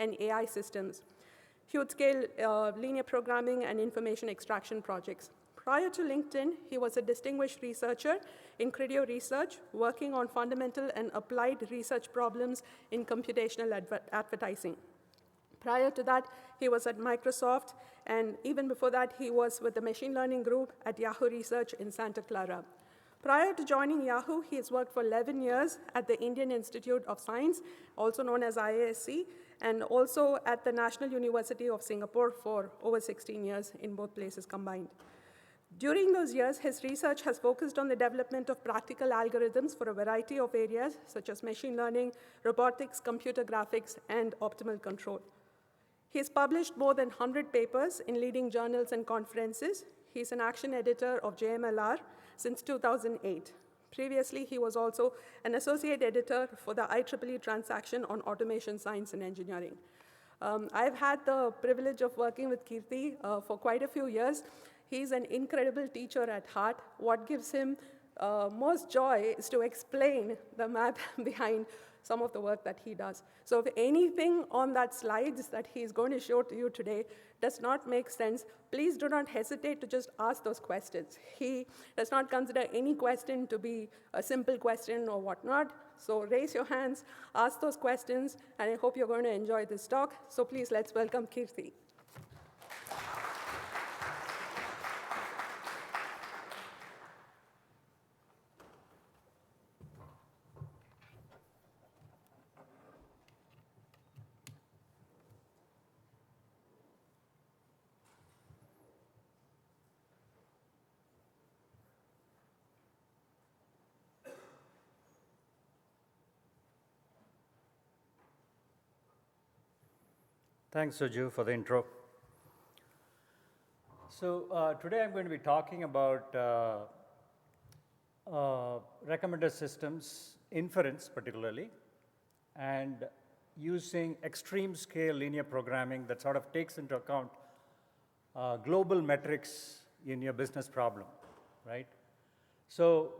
and AI systems. Huge-scale linear programming and information extraction projects. Prior to LinkedIn, he was a distinguished researcher in Criteo Research, working on fundamental and applied research problems in computational advertising. Prior to that, he was at Microsoft, and even before that, he was with the machine learning group at Yahoo Research in Santa Clara. Prior to joining Yahoo, he has worked for 11 years at the Indian Institute of Science, also known as IISc, and also at the National University of Singapore for over 16 years in both places combined. During those years, his research has focused on the development of practical algorithms for a variety of areas, such as machine learning, robotics, computer graphics, and optimal control. He's published more than 100 papers in leading journals and conferences. He's an action editor of JMLR since 2008. Previously, he was also an associate editor for the IEEE transaction on automation science and engineering. I've had the privilege of working with Keerthi for quite a few years. He's an incredible teacher at heart. What gives him most joy is to explain the math behind some of the work that he does. So if anything on that slides that he's going to show to you today does not make sense, please do not hesitate to just ask those questions. He does not consider any question to be a simple question or whatnot. So raise your hands, ask those questions, and I hope you're going to enjoy this talk. So please, let's welcome Keerthi. Thanks, Suju, for the intro. So today I'm going to be talking about recommender systems, inference particularly, and using extreme scale linear programming that sort of takes into account global metrics in your business problem, right? So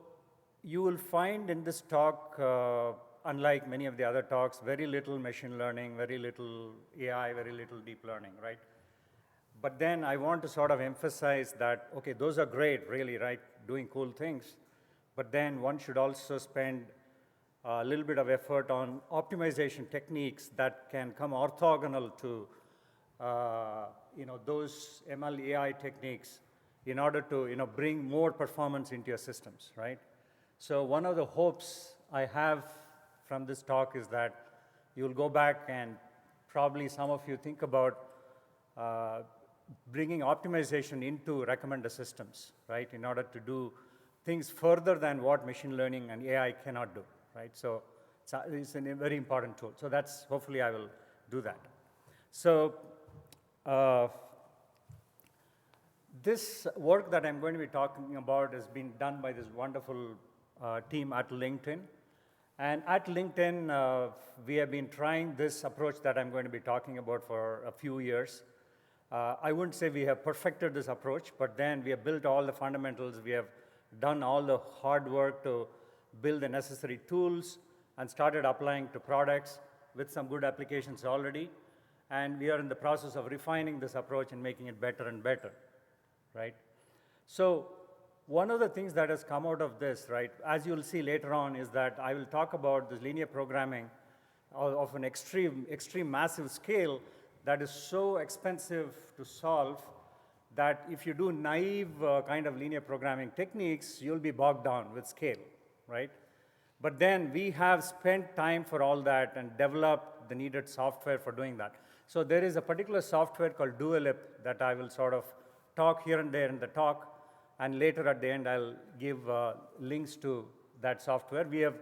you will find in this talk, unlike many of the other talks, very little machine learning, very little AI, very little deep learning, right? But then I want to sort of emphasize that, okay, those are great, really, right, doing cool things, but then one should also spend a little bit of effort on optimization techniques that can come orthogonal to those ML AI techniques in order to bring more performance into your systems, right? So one of the hopes I have from this talk is that you'll go back and probably some of you think about bringing optimization into recommender systems, right, in order to do things further than what machine learning and AI cannot do, right? So it's a very important tool. So that's, hopefully I will do that. So this work that I'm going to be talking about has been done by this wonderful team at LinkedIn. And at LinkedIn, we have been trying this approach that I'm going to be talking about for a few years. I wouldn't say we have perfected this approach, but then we have built all the fundamentals. We have done all the hard work to build the necessary tools and started applying to products with some good applications already. And we are in the process of refining this approach and making it better and better, right? So one of the things that has come out of this, right, as you'll see later on, is that I will talk about this linear programming of an extreme massive scale that is so expensive to solve that if you do naive kind of linear programming techniques, you'll be bogged down with scale, right? But then we have spent time for all that and developed the needed software for doing that. So there is a particular software called Dualip that I will sort of talk here and there in the talk. And later at the end, I'll give links to that software. We have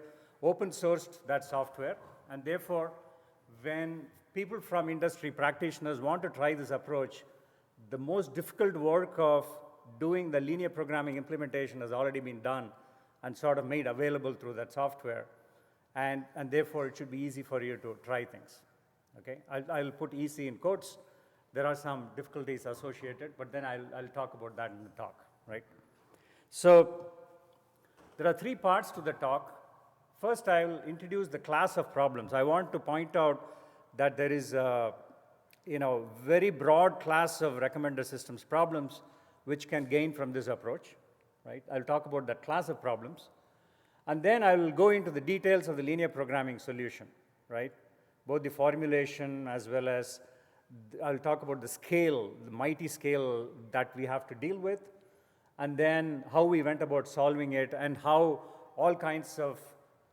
open sourced that software. And therefore, when people from industry practitioners want to try this approach, the most difficult work of doing the linear programming implementation has already been done and sort of made available through that software. And therefore, it should be easy for you to try things. Okay? I'll put easy in quotes. There are some difficulties associated, but then I'll talk about that in the talk. Right? So there are three parts to the talk. First, I will introduce the class of problems. I want to point out that there is a very broad class of recommender systems problems which can gain from this approach, right? I'll talk about that class of problems. And then I will go into the details of the linear programming solution, right? Both the formulation as well as I'll talk about the scale, the mighty scale that we have to deal with, and then how we went about solving it and how all kinds of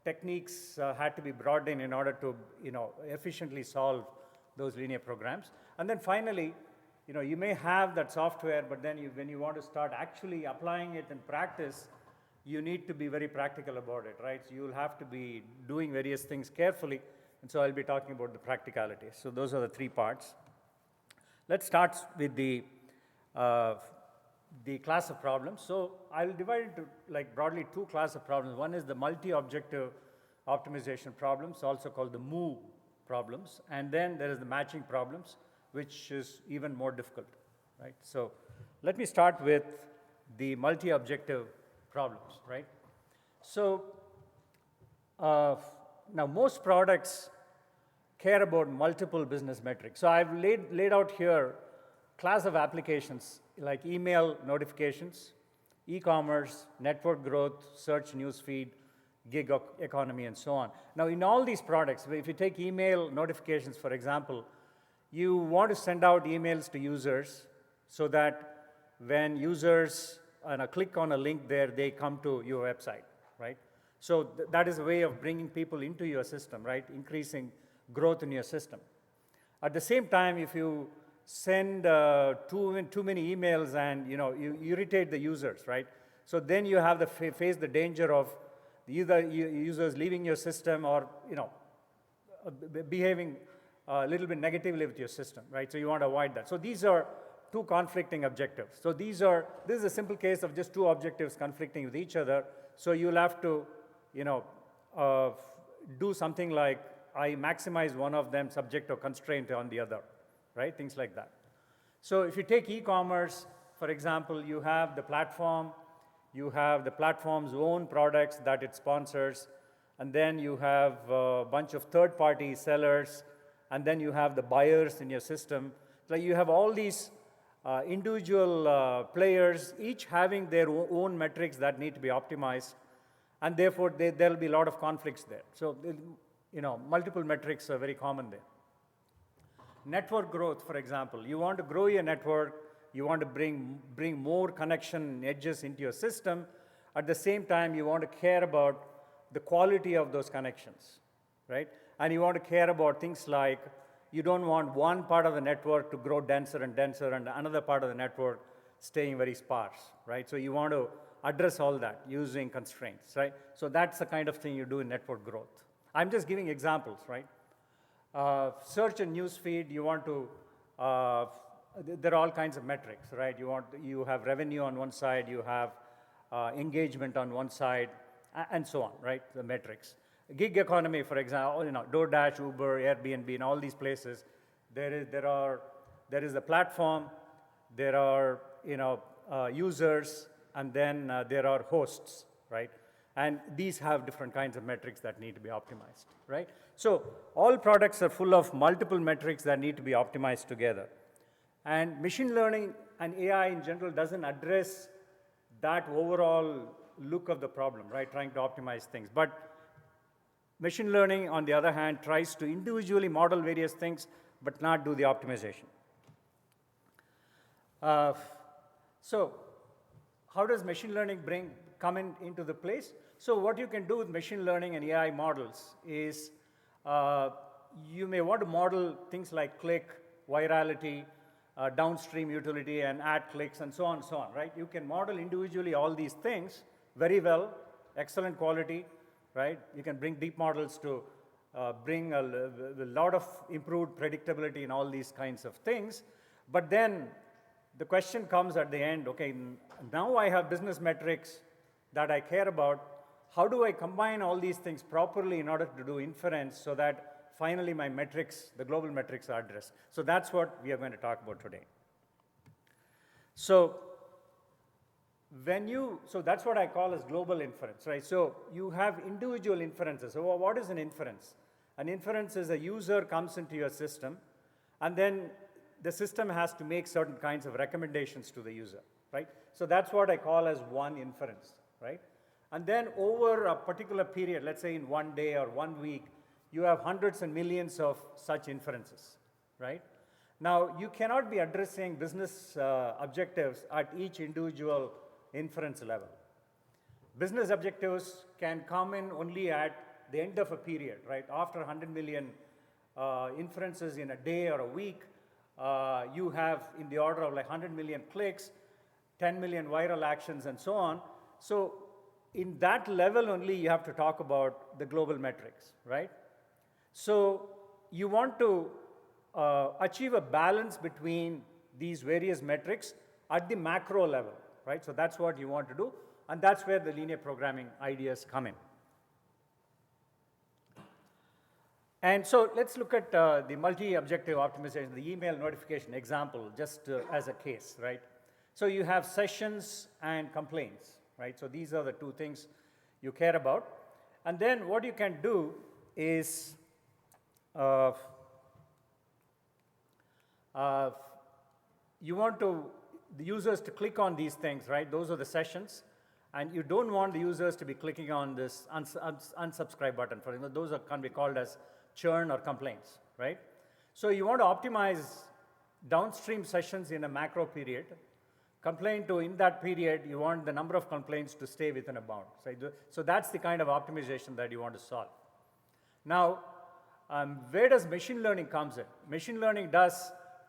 techniques had to be brought in order to efficiently solve those linear programs. And then finally, you may have that software, but then when you want to start actually applying it in practice, you need to be very practical about it, right? So you'll have to be doing various things carefully, and so I'll be talking about the practicality. So those are the three parts. Let's start with the class of problems. So I'll divide it into broadly two classes of problems. One is the multi-objective optimization problems, also called the move problems, and then there is the matching problems, which is even more difficult, right? So let me start with the multi-objective problems, right? So now most products care about multiple business metrics. So I've laid out here class of applications like email notifications, e-commerce, network growth, search newsfeed, gig economy, and so on. Now in all these products, if you take email notifications, for example, you want to send out emails to users so that when users click on a link there, they come to your website, right? So that is a way of bringing people into your system, right? Increasing growth in your system. At the same time, if you send too many emails and you irritate the users, right? So then you have to face the danger of either users leaving your system or behaving a little bit negatively with your system, right? So you want to avoid that. So these are two conflicting objectives. So this is a simple case of just two objectives conflicting with each other. So you'll have to do something like I maximize one of them subject to constraint on the other, right? Things like that. So if you take e-commerce, for example, you have the platform, you have the platform's own products that it sponsors, and then you have a bunch of third-party sellers, and then you have the buyers in your system. So you have all these individual players, each having their own metrics that need to be optimized, and therefore there'll be a lot of conflicts there. So multiple metrics are very common there. Network growth, for example, you want to grow your network, you want to bring more connection edges into your system. At the same time, you want to care about the quality of those connections, right? And you want to care about things like you don't want one part of the network to grow denser and denser and another part of the network staying very sparse, right? So you want to address all that using constraints, right? So that's the kind of thing you do in network growth. I'm just giving examples, right? Search and newsfeed, you want to, there are all kinds of metrics, right? You have revenue on one side, you have engagement on one side, and so on, right? The metrics. Gig economy, for example, DoorDash, Uber, Airbnb, and all these places, there is a platform, there are users, and then there are hosts, right? And these have different kinds of metrics that need to be optimized, right? So all products are full of multiple metrics that need to be optimized together. And machine learning and AI in general doesn't address that overall look of the problem, right? Trying to optimize things. But machine learning, on the other hand, tries to individually model various things, but not do the optimization. So how does machine learning come into the place? So what you can do with machine learning and AI models is you may want to model things like click, virality, downstream utility, and ad clicks, and so on, right? You can model individually all these things very well, excellent quality, right? You can bring deep models to bring a lot of improved predictability in all these kinds of things. But then the question comes at the end, okay, now I have business metrics that I care about. How do I combine all these things properly in order to do inference so that finally my metrics, the global metrics, are addressed? So that's what we are going to talk about today. So that's what I call as global inference, right? So you have individual inferences. So what is an inference? An inference is a user comes into your system, and then the system has to make certain kinds of recommendations to the user, right? So that's what I call as one inference, right? And then over a particular period, let's say in 1 day or 1 week, you have hundreds and millions of such inferences, right? Now, you cannot be addressing business objectives at each individual inference level. Business objectives can come in only at the end of a period, right? After 100 million inferences in a day or a week, you have in the order of like 100 million clicks, 10 million viral actions, and so on. So in that level only, you have to talk about the global metrics, right? So you want to achieve a balance between these various metrics at the macro level, right? So that's what you want to do, and that's where the linear programming ideas come in. And so let's look at the multi-objective optimization, the email notification example, just as a case, right? So you have sessions and complaints, right? So these are the two things you care about. And then what you can do is you want the users to click on these things, right? Those are the sessions. And you don't want the users to be clicking on this unsubscribe button. For example, those can be called as churn or complaints, right? So you want to optimize downstream sessions in a macro period. Complaint to, in that period, you want the number of complaints to stay within a bound. So that's the kind of optimization that you want to solve. Now, where does machine learning comes in? Machine learning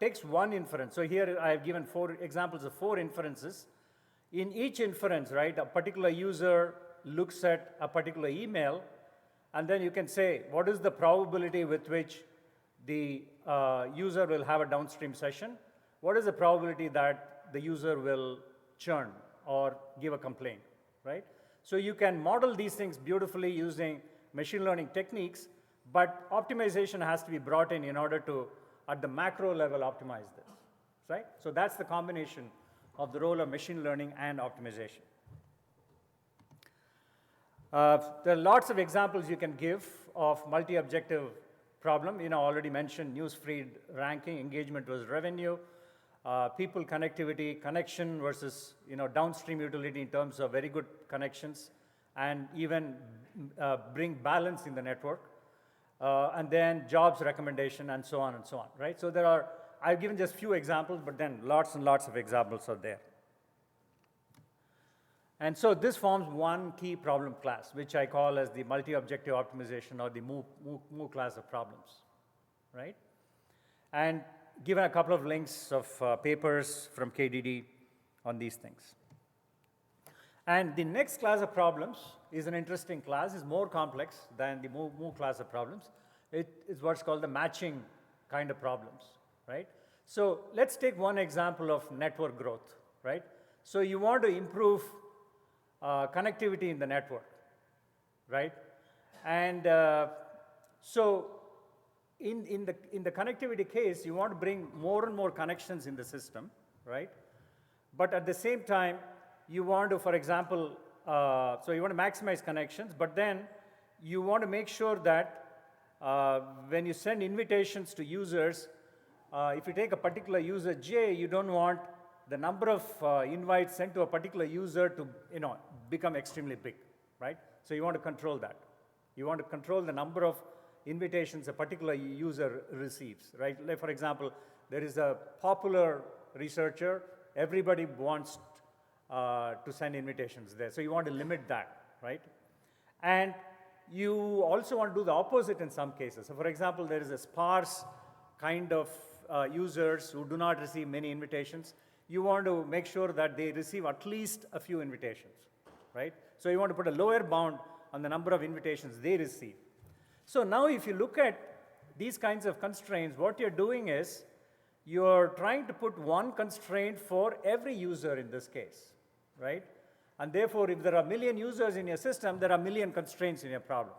takes one inference. So here I have given 4 examples of 4 inferences. In each inference, right, a particular user looks at a particular email, and then you can say, what is the probability with which the user will have a downstream session? What is the probability that the user will churn or give a complaint, right? So you can model these things beautifully using machine learning techniques, but optimization has to be brought in order to, at the macro level, optimize this, right? So that's the combination of the role of machine learning and optimization. There are lots of examples you can give of multi-objective problem. Already mentioned newsfeed ranking, engagement versus revenue, people connectivity, connection versus downstream utility in terms of very good connections, and even bring balance in the network, and then jobs recommendation, and so on and so on, right? So I've given just few examples, but then lots and lots of examples are there. And so this forms one key problem class, which I call as the multi-objective optimization, or the Mu class of problems, right? And given a couple of links of papers from KDD on these things. And the next class of problems is an interesting class. It's more complex than the Mu class of problems. It is what's called the matching kind of problems, right? So let's take one example of network growth, right? So you want to improve connectivity in the network, right? And so in the connectivity case, you want to bring more and more connections in the system, right? But at the same time, you want to, for example, so you want to maximize connections, but then you want to make sure that when you send invitations to users, if you take a particular user J, you don't want the number of invites sent to a particular user to become extremely big, right? So you want to control that. You want to control the number of invitations a particular user receives, right? Like, for example, there is a popular researcher, everybody wants to send invitations there. So you want to limit that, right? And you also want to do the opposite in some cases. So for example, there is a sparse kind of users who do not receive many invitations. You want to make sure that they receive at least a few invitations, right? So you want to put a lower bound on the number of invitations they receive. So now if you look at these kinds of constraints, what you're doing is you're trying to put one constraint for every user in this case, right? And therefore, if there are 1 million users in your system, there are 1 million constraints in your problem,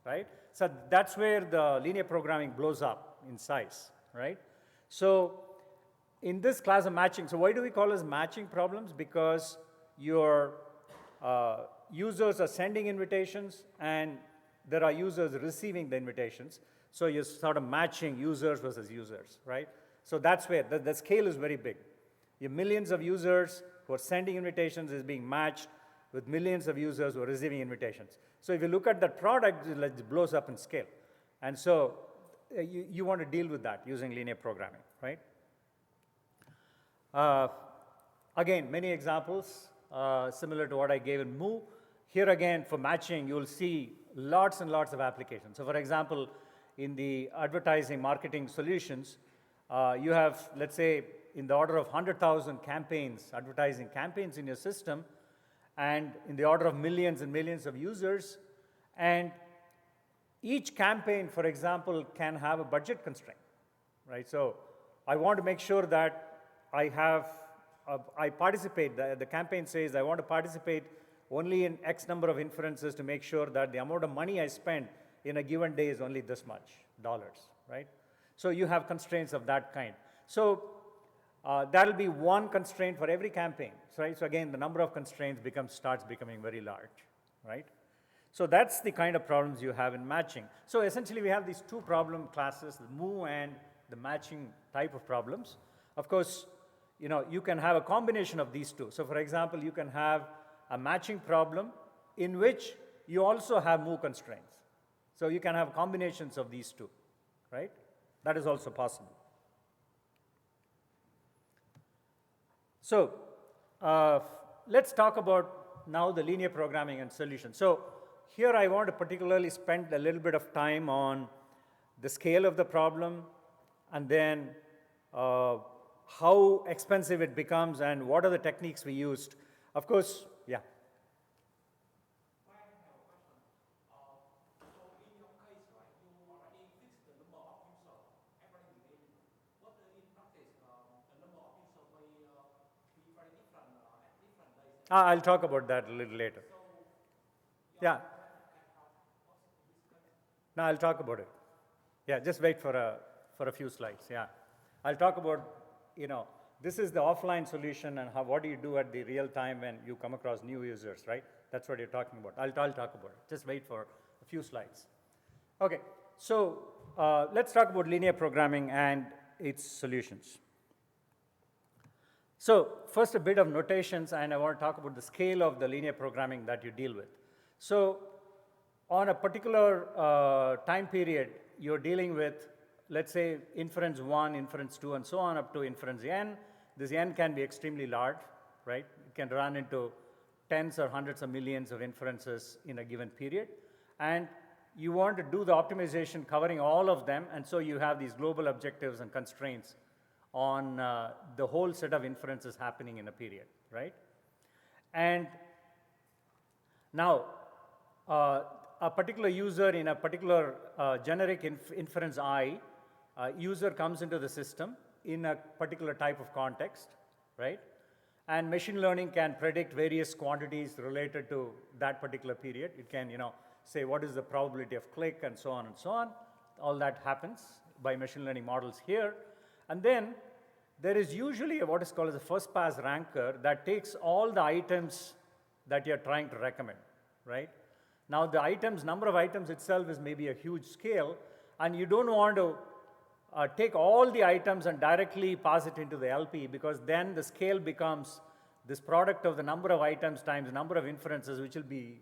right? So that's where the linear programming blows up in size, right? So in this class of matching, so why do we call this matching problems? Because your users are sending invitations, and there are users receiving the invitations. So you're sort of matching users versus users, right? So that's where the scale is very big. Your millions of users who are sending invitations is being matched with millions of users who are receiving invitations. So if you look at that product, it blows up in scale. And so you want to deal with that using linear programming, right? Again, many examples similar to what I gave in Mu. Here again, for matching, you'll see lots and lots of applications. So for example, in the advertising marketing solutions, you have, let's say, in the order of 100,000 campaigns, advertising campaigns in your system, and in the order of millions and millions of users. And each campaign, for example, can have a budget constraint, right? So I want to make sure that I participate. The campaign says I want to participate only in X number of inferences to make sure that the amount of money I spend in a given day is only this much dollars, right? So you have constraints of that kind. So that'll be one constraint for every campaign, right? So again, the number of constraints starts becoming very large, right? So that's the kind of problems you have in matching. So essentially, we have these two problem classes, the Mu and the matching type of problems. Of course, you can have a combination of these two. So for example, you can have a matching problem in which you also have Mu constraints. So you can have combinations of these two, right? That is also possible. So let's talk about now the linear programming and solution. So here I want to particularly spend a little bit of time on the scale of the problem, and then how expensive it becomes and what are the techniques we used. Of course, yeah. I'll talk about that a little later. Yeah. No, I'll talk about it. Yeah, just wait for a few slides. Yeah. I'll talk about, this is the offline solution and what do you do at the real time when you come across new users, right? That's what you're talking about. I'll talk about it. Just wait for a few slides. Okay, so let's talk about linear programming and its solutions. So first, a bit of notations, and I want to talk about the scale of the linear programming that you deal with. So on a particular time period, you're dealing with, let's say, inference 1, inference 2, and so on up to inference n. This n can be extremely large, right? It can run into tens or hundreds of millions of inferences in a given period. And you want to do the optimization covering all of them, and so you have these global objectives and constraints on the whole set of inferences happening in a period, right? And now, a particular user in a particular generic inference I, user comes into the system in a particular type of context, right? And machine learning can predict various quantities related to that particular period. It can, say what is the probability of click and so on and so on. All that happens by machine learning models here. And then there is usually what is called as a first pass ranker that takes all the items that you're trying to recommend, right? Now the number of items itself is maybe a huge scale, and you don't want to take all the items and directly pass it into the LP, because then the scale becomes this product of the number of items times the number of inferences, which will be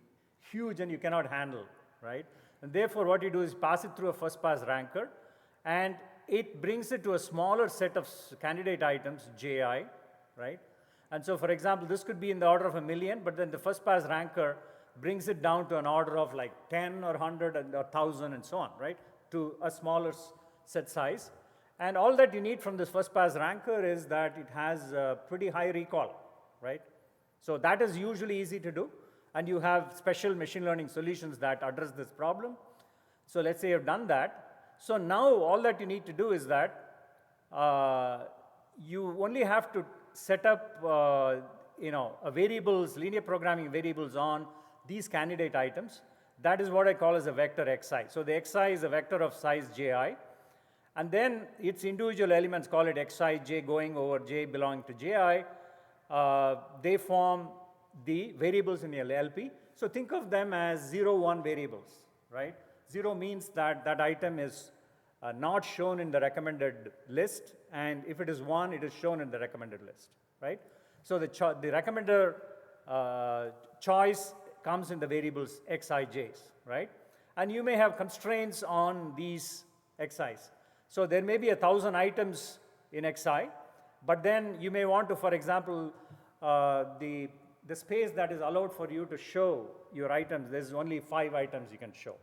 huge and you cannot handle, right? And therefore what you do is pass it through a first pass ranker, and it brings it to a smaller set of candidate items, Ji, right? And so for example, this could be in the order of 1 million, but then the first pass ranker brings it down to an order of like 10 or 100 or 1,000 and so on, right? To a smaller set size. And all that you need from this first pass ranker is that it has a pretty high recall, right? So that is usually easy to do. And you have special machine learning solutions that address this problem. So let's say you've done that. So now all that you need to do is that you only have to set up variables, linear programming variables on these candidate items. That is what I call as a vector xi. So the xi is a vector of size ji. And then its individual elements, call it xi, j going over j belonging to ji. They form the variables in your LP. So think of them as 0, 1 variables, right? 0 means that that item is not shown in the recommended list, and if it is 1, it is shown in the recommended list, right? So the recommender choice comes in the variables xij's, right? And you may have constraints on these xi's. So there may be 1,000 items in xi, but then you may want to, for example, the space that is allowed for you to show your items, there's only 5 items you can show,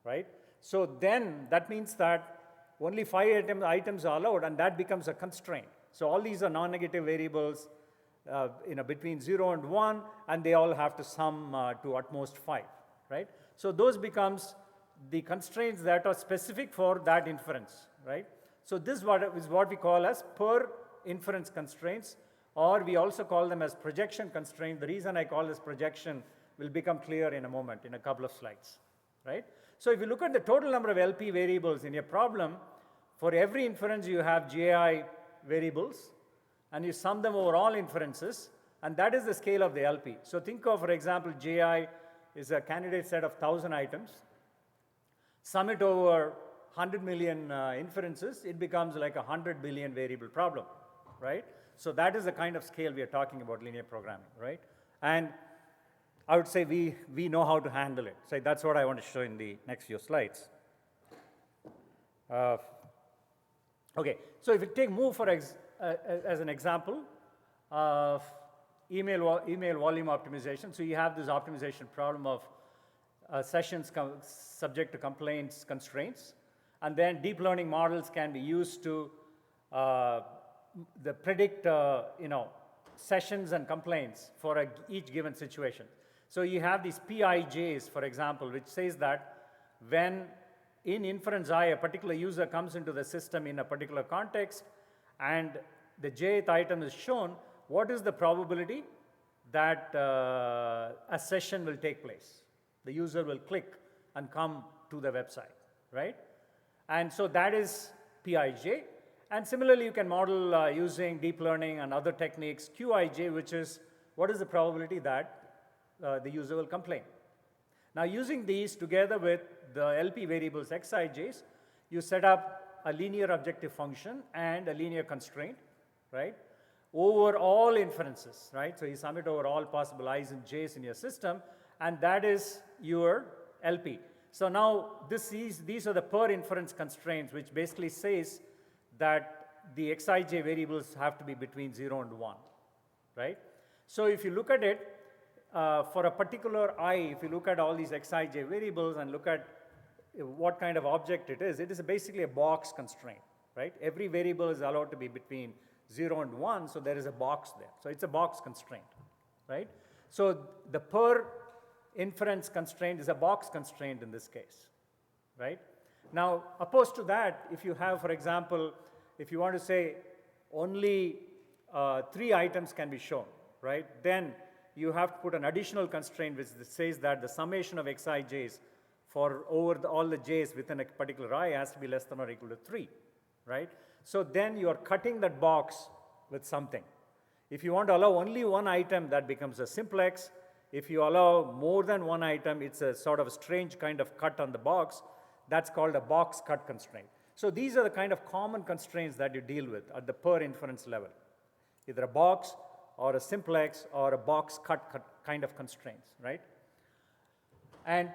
right? So then that means that only 5 items are allowed, and that becomes a constraint. So all these are non-negative variables between 0 and 1, and they all have to sum to at most 5, right? So those becomes the constraints that are specific for that inference, right? So this is what we call as per inference constraints, or we also call them as projection constraints. The reason I call this projection will become clear in a moment, in a couple of slides, right? So if you look at the total number of LP variables in your problem, for every inference you have GI variables, and you sum them over all inferences, and that is the scale of the LP. So think of, for example, GI is a candidate set of 1,000 items. Sum it over 100 million inferences, it becomes like a 100 billion variable problem, right? So that is the kind of scale we are talking about linear programming, right? And I would say we know how to handle it. So that's what I want to show in the next few slides. Okay, so if you take move as an example of email volume optimization, so you have this optimization problem of sessions subject to complaints constraints, and then deep learning models can be used to predict sessions and complaints for each given situation. So you have these PIJs, for example, which says that when in inference I, a particular user comes into the system in a particular context, and the jth item is shown, what is the probability that a session will take place? The user will click and come to the website, right? And so that is PIJ. And similarly, you can model using deep learning and other techniques, QIJ, which is what is the probability that the user will complain. Now, using these together with the LP variables xij's, you set up a linear objective function and a linear constraint, right, over all inferences, right? So you sum it over all possible i's and j's in your system, and that is your LP. So now these are the per inference constraints, which basically says that the xij variables have to be between 0 and 1, right? So if you look at it, for a particular I, if you look at all these xij variables and look at what kind of object it is basically a box constraint, right? Every variable is allowed to be between 0 and 1, so there is a box there. So it's a box constraint, right? So the per inference constraint is a box constraint in this case, right? Now, opposed to that, if you have, for example, if you want to say only 3 items can be shown, right? Then you have to put an additional constraint which says that the summation of xij's for over all the j's within a particular I has to be less than or equal to 3, right? So then you are cutting that box with something. If you want to allow only one item, that becomes a simplex. If you allow more than one item, it's a sort of strange kind of cut on the box. That's called a box cut constraint. So these are the kind of common constraints that you deal with at the per inference level, either a box or a simplex or a box cut kind of constraints, right? And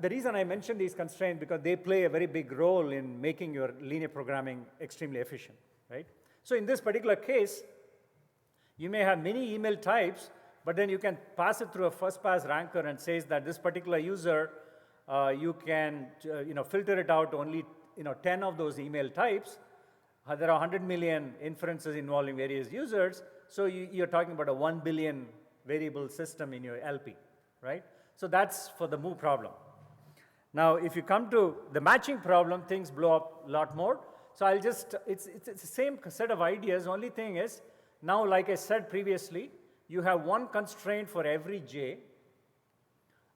the reason I mention these constraints because they play a very big role in making your linear programming extremely efficient, right? So in this particular case, you may have many email types, but then you can pass it through a first pass ranker and says that this particular user, you can filter it out to only 10 of those email types. There are 100 million inferences involving various users, so you're talking about a 1 billion variable system in your LP, right? So that's for the move problem. Now, if you come to the matching problem, things blow up a lot more. So I'll just, it's the same set of ideas. Only thing is, now, like I said previously, you have one constraint for every j,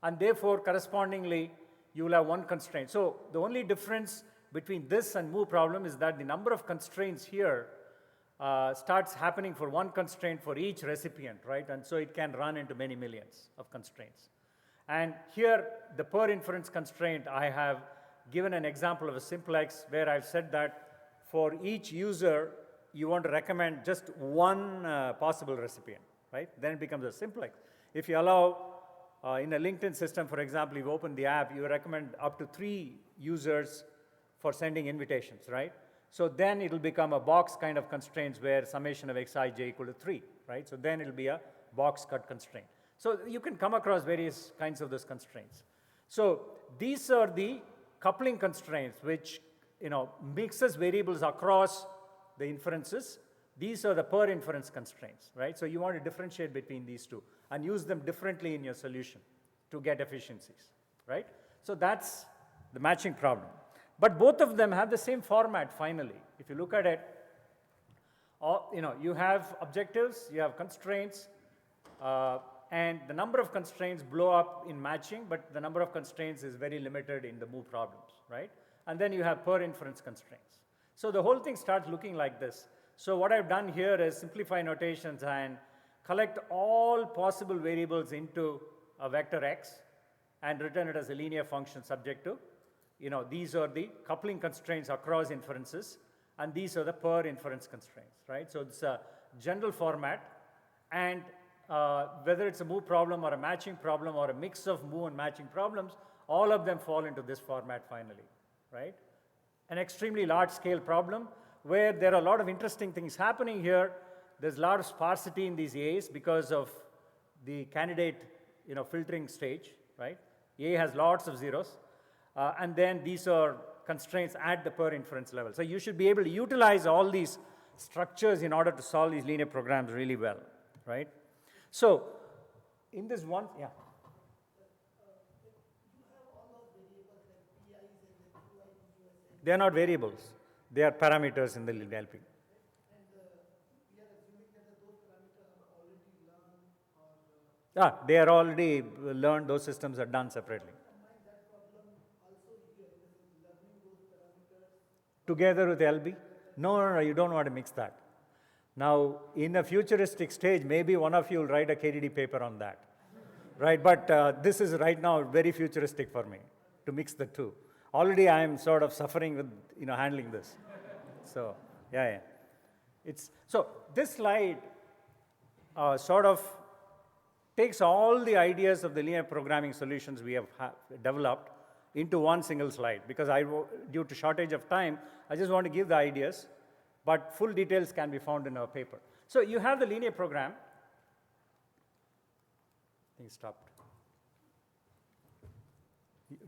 and therefore, correspondingly, you will have one constraint. So the only difference between this and move problem is that the number of constraints here starts happening for one constraint for each recipient, right? And so it can run into many millions of constraints. And here, the per inference constraint, I have given an example of a simplex where I've said that for each user, you want to recommend just one possible recipient, right? Then it becomes a simplex. If you allow, in a LinkedIn system, for example, you open the app, you recommend up to 3 users for sending invitations, right? So then it'll become a box kind of constraints where summation of xij equal to 3, right? So then it'll be a box cut constraint. So you can come across various kinds of those constraints. So these are the coupling constraints which mixes variables across the inferences. These are the per inference constraints, right? So you want to differentiate between these two and use them differently in your solution to get efficiencies, right? So that's the matching problem. But both of them have the same format finally. If you look at it, you have objectives, you have constraints, and the number of constraints blow up in matching, but the number of constraints is very limited in the move problems, right? And then you have per inference constraints. So the whole thing starts looking like this. So what I've done here is simplify notations and collect all possible variables into a vector x and return it as a linear function subject to, these are the coupling constraints across inferences, and these are the per inference constraints, right? So it's a general format, and whether it's a move problem or a matching problem or a mix of move and matching problems, all of them fall into this format finally, right? An extremely large scale problem where there are a lot of interesting things happening here. There's a lot of sparsity in these A's because of the candidate filtering stage, right? A has lots of zeros. And then these are constraints at the per inference level. So you should be able to utilize all these structures in order to solve these linear programs really well, right? So in this one, yeah. They are not variables. They are parameters in the LP. They are already learned. Those systems are done separately. Together with LB? No, you don't want to mix that. Now, in a futuristic stage, maybe one of you will write a KDD paper on that, right? But this is right now very futuristic for me to mix the two. Already I am sort of suffering with handling this. So, yeah. So this slide sort of takes all the ideas of the linear programming solutions we have developed into one single slide, because due to shortage of time, I just want to give the ideas, but full details can be found in our paper. So you have the linear program. I think it stopped.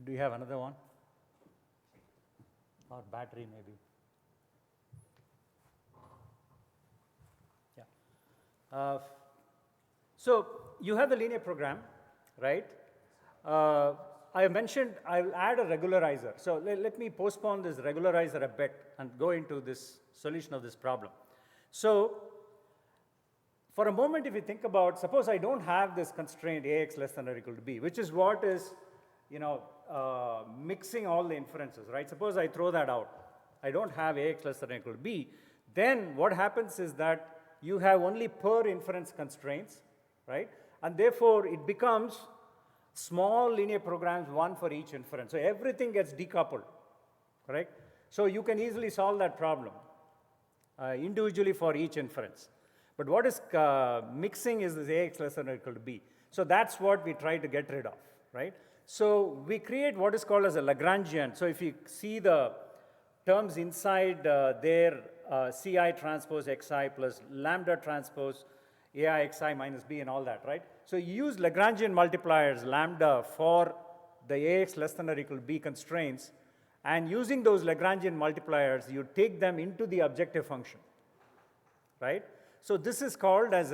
Do you have another one? Or battery maybe? Yeah. So you have the linear program, right? I mentioned I'll add a regularizer. So let me postpone this regularizer a bit and go into this solution of this problem. So for a moment, if you think about, suppose I don't have this constraint ax less than or equal to b, which is what is mixing all the inferences, right? Suppose I throw that out. I don't have ax less than or equal to b. Then what happens is that you have only per inference constraints, right? And therefore, it becomes small linear programs, one for each inference. So everything gets decoupled, correct? So you can easily solve that problem individually for each inference. But what is mixing is this ax less than or equal to b. So that's what we try to get rid of, right? So we create what is called as a Lagrangian. So if you see the terms inside there, ci transpose xi plus lambda transpose ai xi minus b and all that, right? So you use Lagrangian multipliers, lambda, for the ax less than or equal to b constraints, and using those Lagrangian multipliers, you take them into the objective function, right? So this is called as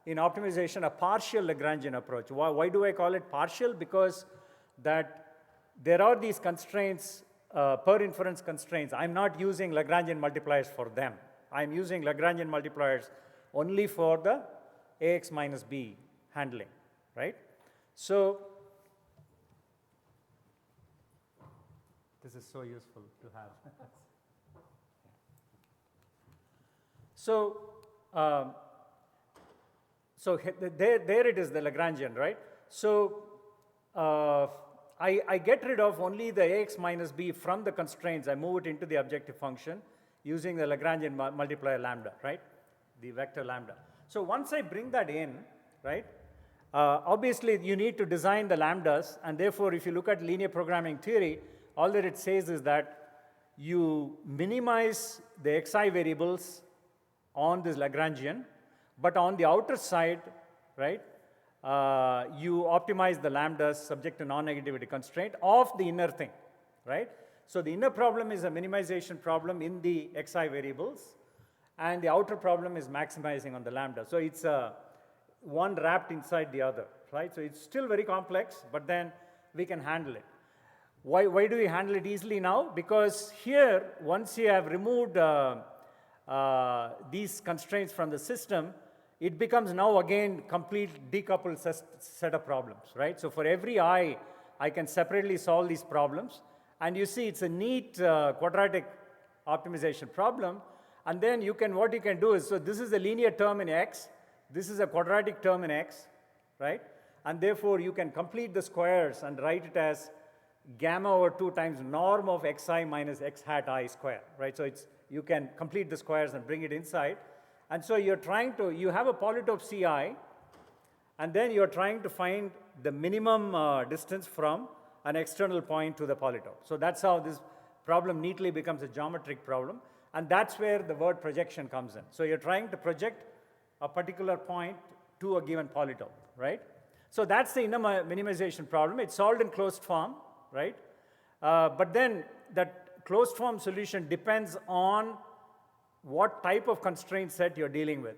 in optimization, a partial Lagrangian approach. Why do I call it partial? Because that there are these constraints, per inference constraints. I'm not using Lagrangian multipliers for them. I'm using Lagrangian multipliers only for the ax minus b handling, right? So this is so useful to have. So there it is, the Lagrangian, right? So I get rid of only the ax minus b from the constraints. I move it into the objective function using the Lagrangian multiplier lambda, right? The vector lambda. So once I bring that in, right, obviously you need to design the lambdas, and therefore if you look at linear programming theory, all that it says is that you minimize the xi variables on this Lagrangian, but on the outer side, right, you optimize the lambdas subject to non-negativity constraint of the inner thing, right? So the inner problem is a minimization problem in the xi variables, and the outer problem is maximizing on the lambda. So it's one wrapped inside the other, right? So it's still very complex, but then we can handle it. Why do we handle it easily now? Because here, once you have removed these constraints from the system, it becomes now again complete decoupled set of problems, right? So for every I can separately solve these problems. And you see it's a neat quadratic optimization problem. And then what you can do is, so this is a linear term in x, this is a quadratic term in x, right? And therefore you can complete the squares and write it as gamma over 2 times norm of xi minus x hat I square, right? So you can complete the squares and bring it inside. And so you have a polytope Ci, and then you're trying to find the minimum distance from an external point to the polytope. So that's how this problem neatly becomes a geometric problem, and that's where the word projection comes in. So you're trying to project a particular point to a given polytope, right? So that's the inner minimization problem. It's solved in closed form, right? But then that closed form solution depends on what type of constraint set you're dealing with,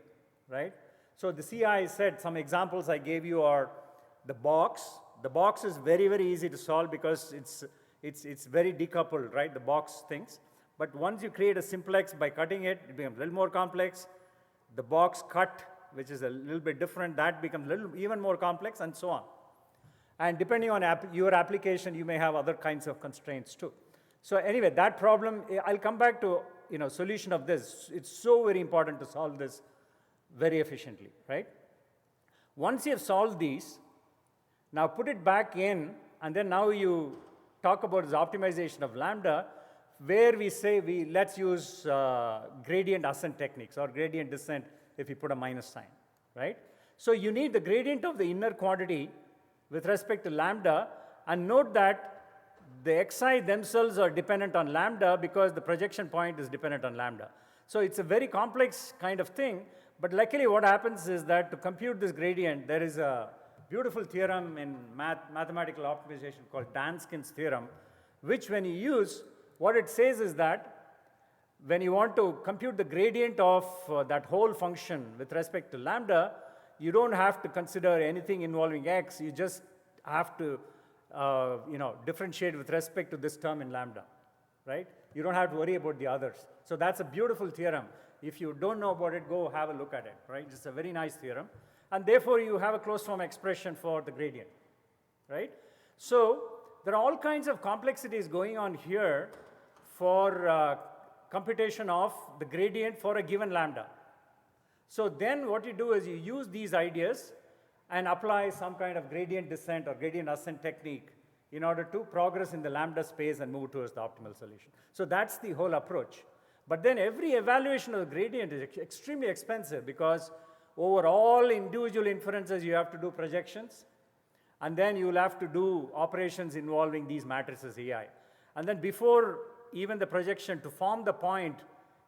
right? So the CI set, some examples I gave you are the box. The box is very, very easy to solve because it's very decoupled, right, the box things. But once you create a simplex by cutting it, it becomes a little more complex. The box cut, which is a little bit different, that becomes even more complex, and so on. And depending on your application, you may have other kinds of constraints too. So anyway, that problem, I'll come back to solution of this. It's so very important to solve this very efficiently, right? Once you have solved these, now put it back in, and then now you talk about this optimization of lambda, where we say let's use gradient ascent techniques or gradient descent if you put a minus sign, right? So you need the gradient of the inner quantity with respect to lambda, and note that the xi themselves are dependent on lambda because the projection point is dependent on lambda. So it's a very complex kind of thing, but luckily what happens is that to compute this gradient, there is a beautiful theorem in mathematical optimization called Danskin's theorem, which when you use, what it says is that when you want to compute the gradient of that whole function with respect to lambda, you don't have to consider anything involving x, you just have to differentiate with respect to this term in lambda, right? You don't have to worry about the others. So that's a beautiful theorem. If you don't know about it, go have a look at it, right? It's a very nice theorem. And therefore, you have a closed form expression for the gradient, right? So there are all kinds of complexities going on here for computation of the gradient for a given lambda. So then what you do is you use these ideas and apply some kind of gradient descent or gradient ascent technique in order to progress in the lambda space and move towards the optimal solution. So that's the whole approach. But then every evaluation of the gradient is extremely expensive because over all individual inferences you have to do projections, and then you will have to do operations involving these matrices AI. And then before even the projection to form the point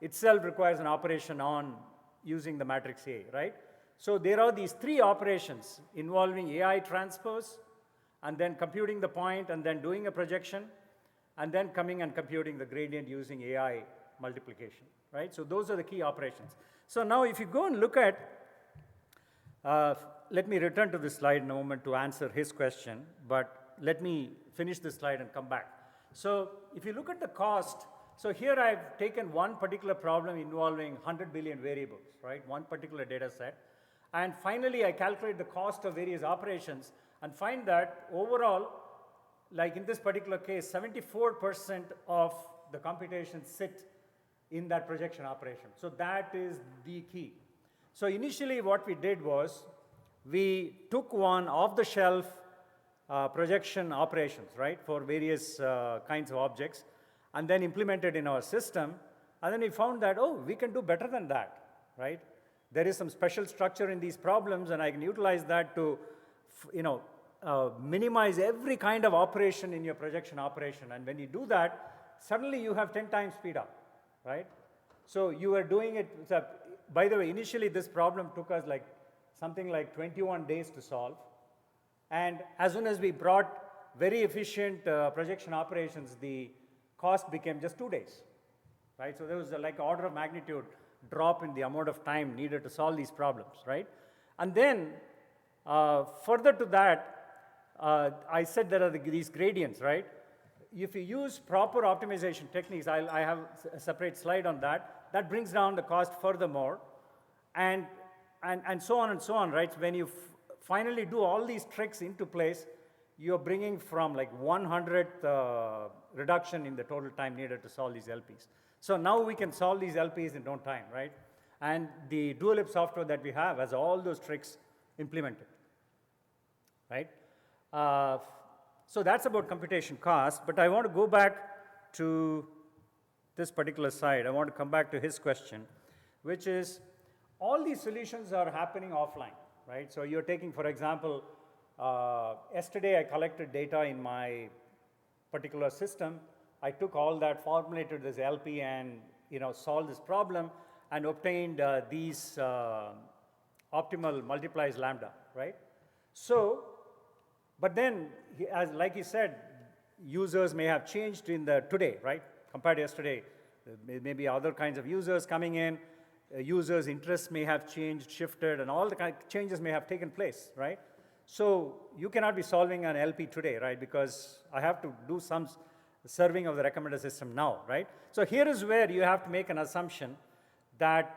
itself requires an operation on using the matrix A, right? So there are these 3 operations involving AI transpose, and then computing the point, and then doing a projection, and then coming and computing the gradient using AI multiplication, right? So those are the key operations. So now if you go and look at, let me return to this slide in a moment to answer his question, but let me finish this slide and come back. So if you look at the cost, so here I've taken one particular problem involving 100 billion variables, right? One particular data set. And finally, I calculate the cost of various operations and find that overall, like in this particular case, 74% of the computations sit in that projection operation. So that is the key. So initially what we did was we took one off-the-shelf projection operations, right, for various kinds of objects, and then implemented in our system. And then we found that, oh, we can do better than that, right? There is some special structure in these problems, and I can utilize that to, minimize every kind of operation in your projection operation. And when you do that, suddenly you have 10 times speed up, right? So you are doing it. By the way, initially this problem took us like something like 21 days to solve. And as soon as we brought very efficient projection operations, the cost became just 2 days, right? So there was like an order of magnitude drop in the amount of time needed to solve these problems, right? And then further to that, I said there are these gradients, right? If you use proper optimization techniques, I have a separate slide on that. That brings down the cost furthermore, and so on and so on, right? When you finally do all these tricks into place, you're bringing from like 100th reduction in the total time needed to solve these LPs. So now we can solve these LPs in no time, right? And the dual-lib software that we have has all those tricks implemented, right? So that's about computation cost, but I want to go back to this particular side. I want to come back to his question, which is all these solutions are happening offline, right? So you're taking, for example, yesterday I collected data in my particular system. I took all that, formulated this LP, and solved this problem, and obtained these optimal multiplies lambda, right? So, but then, like he said, users may have changed in the today, right? Compared to yesterday, there may be other kinds of users coming in. Users' interests may have changed, shifted, and all the kind of changes may have taken place, right? So you cannot be solving an LP today, right? Because I have to do some serving of the recommender system now, right? So here is where you have to make an assumption that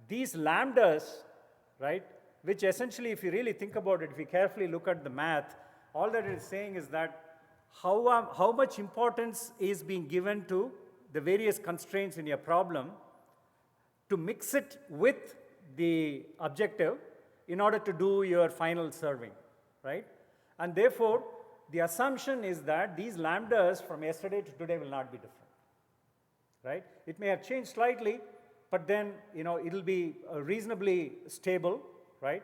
these lambdas, right, which essentially, if you really think about it, if you carefully look at the math, all that it is saying is that how much importance is being given to the various constraints in your problem to mix it with the objective in order to do your final serving, right? And therefore, the assumption is that these lambdas from yesterday to today will not be different, right? It may have changed slightly, but then it'll be reasonably stable, right?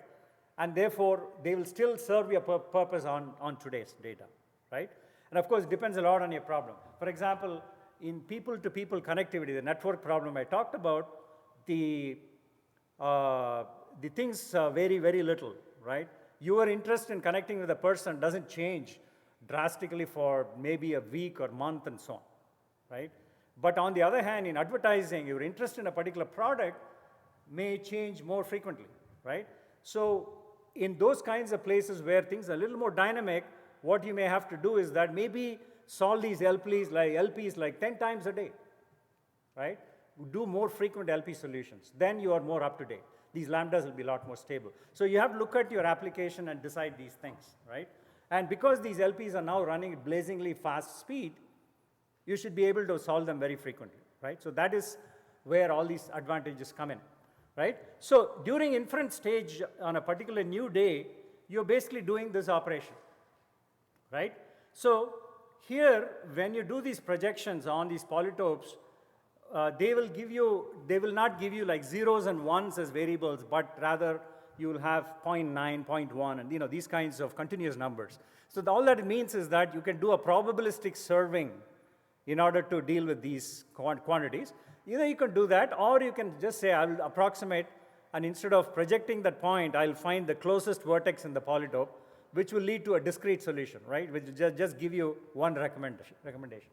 And therefore, they will still serve your purpose on today's data, right? And of course, it depends a lot on your problem. For example, in people-to-people connectivity, the network problem I talked about, the things vary very little, right? Your interest in connecting with a person doesn't change drastically for maybe a week or month and so on, right? But on the other hand, in advertising, your interest in a particular product may change more frequently, right? So in those kinds of places where things are a little more dynamic, what you may have to do is that maybe solve these LPs like 10 times a day, right? Do more frequent LP solutions. Then you are more up to date. These lambdas will be a lot more stable. So you have to look at your application and decide these things, right? And because these LPs are now running at blazingly fast speed, you should be able to solve them very frequently, right? So that is where all these advantages come in, right? So during inference stage on a particular new day, you're basically doing this operation, right? So here, when you do these projections on these polytopes, they will not give you like zeros and ones as variables, but rather you will have 0.9, 0.1, and these kinds of continuous numbers. So all that it means is that you can do a probabilistic serving in order to deal with these quantities. Either you can do that, or you can just say, I'll approximate, and instead of projecting that point, I'll find the closest vertex in the polytope, which will lead to a discrete solution, right? Which will just give you one recommendation. Yes.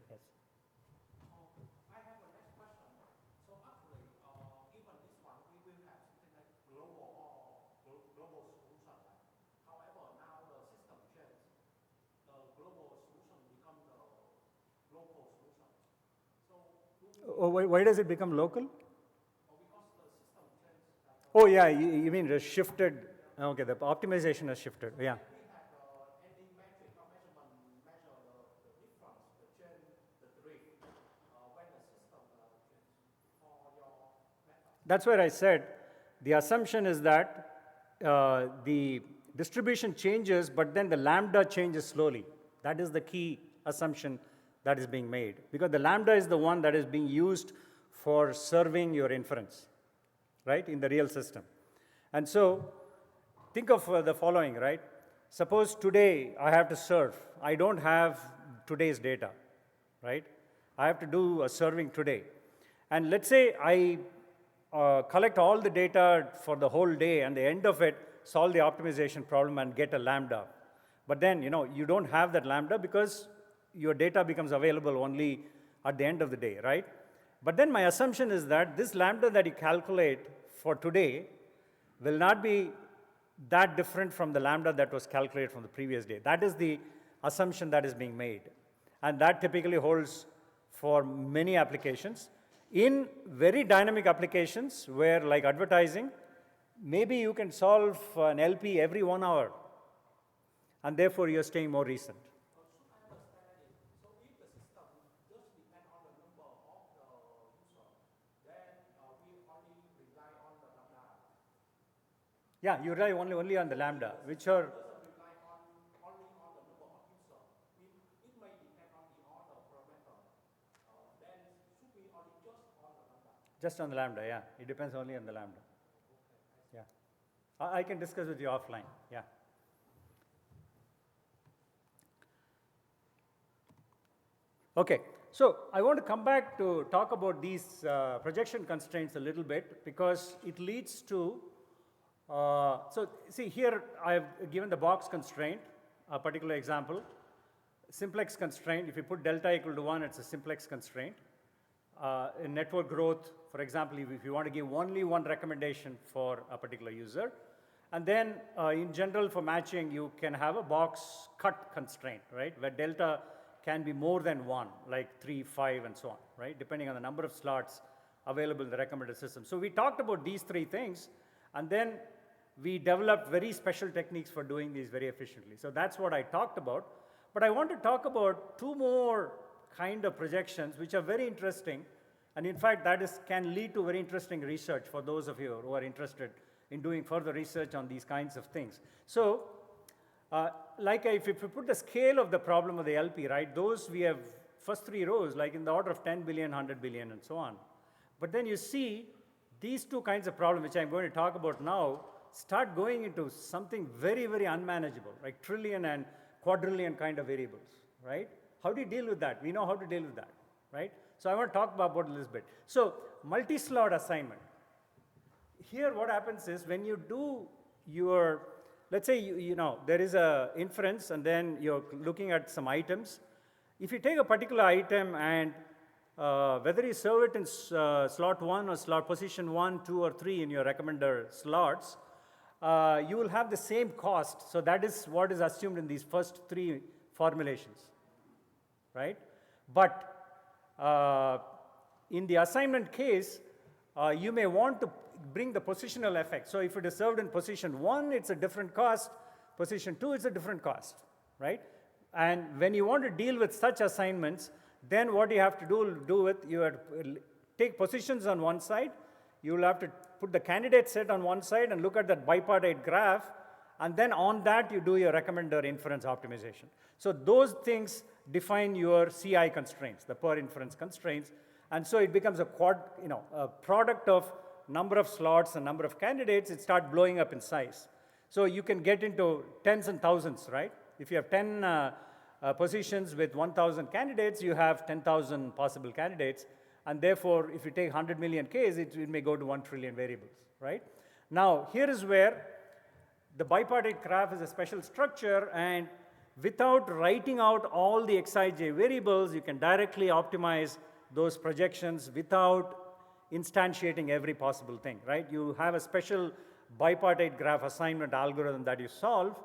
Oh, why does it become local? Oh, yeah, you mean it shifted. Okay, the optimization has shifted, yeah. That's where I said the assumption is that the distribution changes, but then the lambda changes slowly. That is the key assumption that is being made, because the lambda is the one that is being used for serving your inference, right, in the real system. And so think of the following, right? Suppose today I have to serve. I don't have today's data, right? I have to do a serving today. And let's say I collect all the data for the whole day, and at the end of it, solve the optimization problem and get a lambda. But then, you don't have that lambda because your data becomes available only at the end of the day, right? But then my assumption is that this lambda that you calculate for today will not be that different from the lambda that was calculated from the previous day. That is the assumption that is being made. And that typically holds for many applications. In very dynamic applications where, like advertising, maybe you can solve an LP every 1 hour, and therefore you're staying more recent. Yeah, you rely only on the lambda, which are just on the lambda, yeah. It depends only on the lambda. Yeah. I can discuss with you offline, yeah. Okay, so I want to come back to talk about these projection constraints a little bit, because it leads to, so see here I've given the box constraint, a particular example. Simplex constraint, if you put delta equal to 1, it's a simplex constraint. In network growth, for example, if you want to give only one recommendation for a particular user. And then in general for matching, you can have a box cut constraint, right, where delta can be more than 1, like 3, 5, and so on, right, depending on the number of slots available in the recommended system. So we talked about these 3 things, and then we developed very special techniques for doing these very efficiently. So that's what I talked about. But I want to talk about 2 more kind of projections which are very interesting, and in fact can lead to very interesting research for those of you who are interested in doing further research on these kinds of things. So if you put the scale of the problem of the LP, right, those we have first 3 rows like in the order of 10 billion, 100 billion, and so on. But then you see these 2 kinds of problems, which I'm going to talk about now, start going into something very, very unmanageable, like trillion and quadrillion kind of variables, right? How do you deal with that? We know how to deal with that, right? So I want to talk about it a little bit. So multi-slot assignment. Here what happens is when you do your, let's say there is a inference and then you're looking at some items. If you take a particular item and whether you serve it in slot 1 or slot position 1, 2, or 3 in your recommender slots, you will have the same cost. So that is what is assumed in these first 3 formulations, right? But in the assignment case, you may want to bring the positional effect. So if it is served in position 1, it's a different cost. Position 2, it's a different cost, right? And when you want to deal with such assignments, then what you have to you have to take positions on one side. You will have to put the candidate set on one side and look at that bipartite graph, and then on that you do your recommender inference optimization. So those things define your CI constraints, the per inference constraints, and so it becomes a product of number of slots and number of candidates. It starts blowing up in size. So you can get into tens and thousands, right? If you have 10 positions with 1,000 candidates, you have 10,000 possible candidates. And therefore, if you take 100 million Ks, it may go to 1 trillion variables, right? Now, here is where the bipartite graph is a special structure, and without writing out all the Xij variables, you can directly optimize those projections without instantiating every possible thing, right? You have a special bipartite graph assignment algorithm that you solve,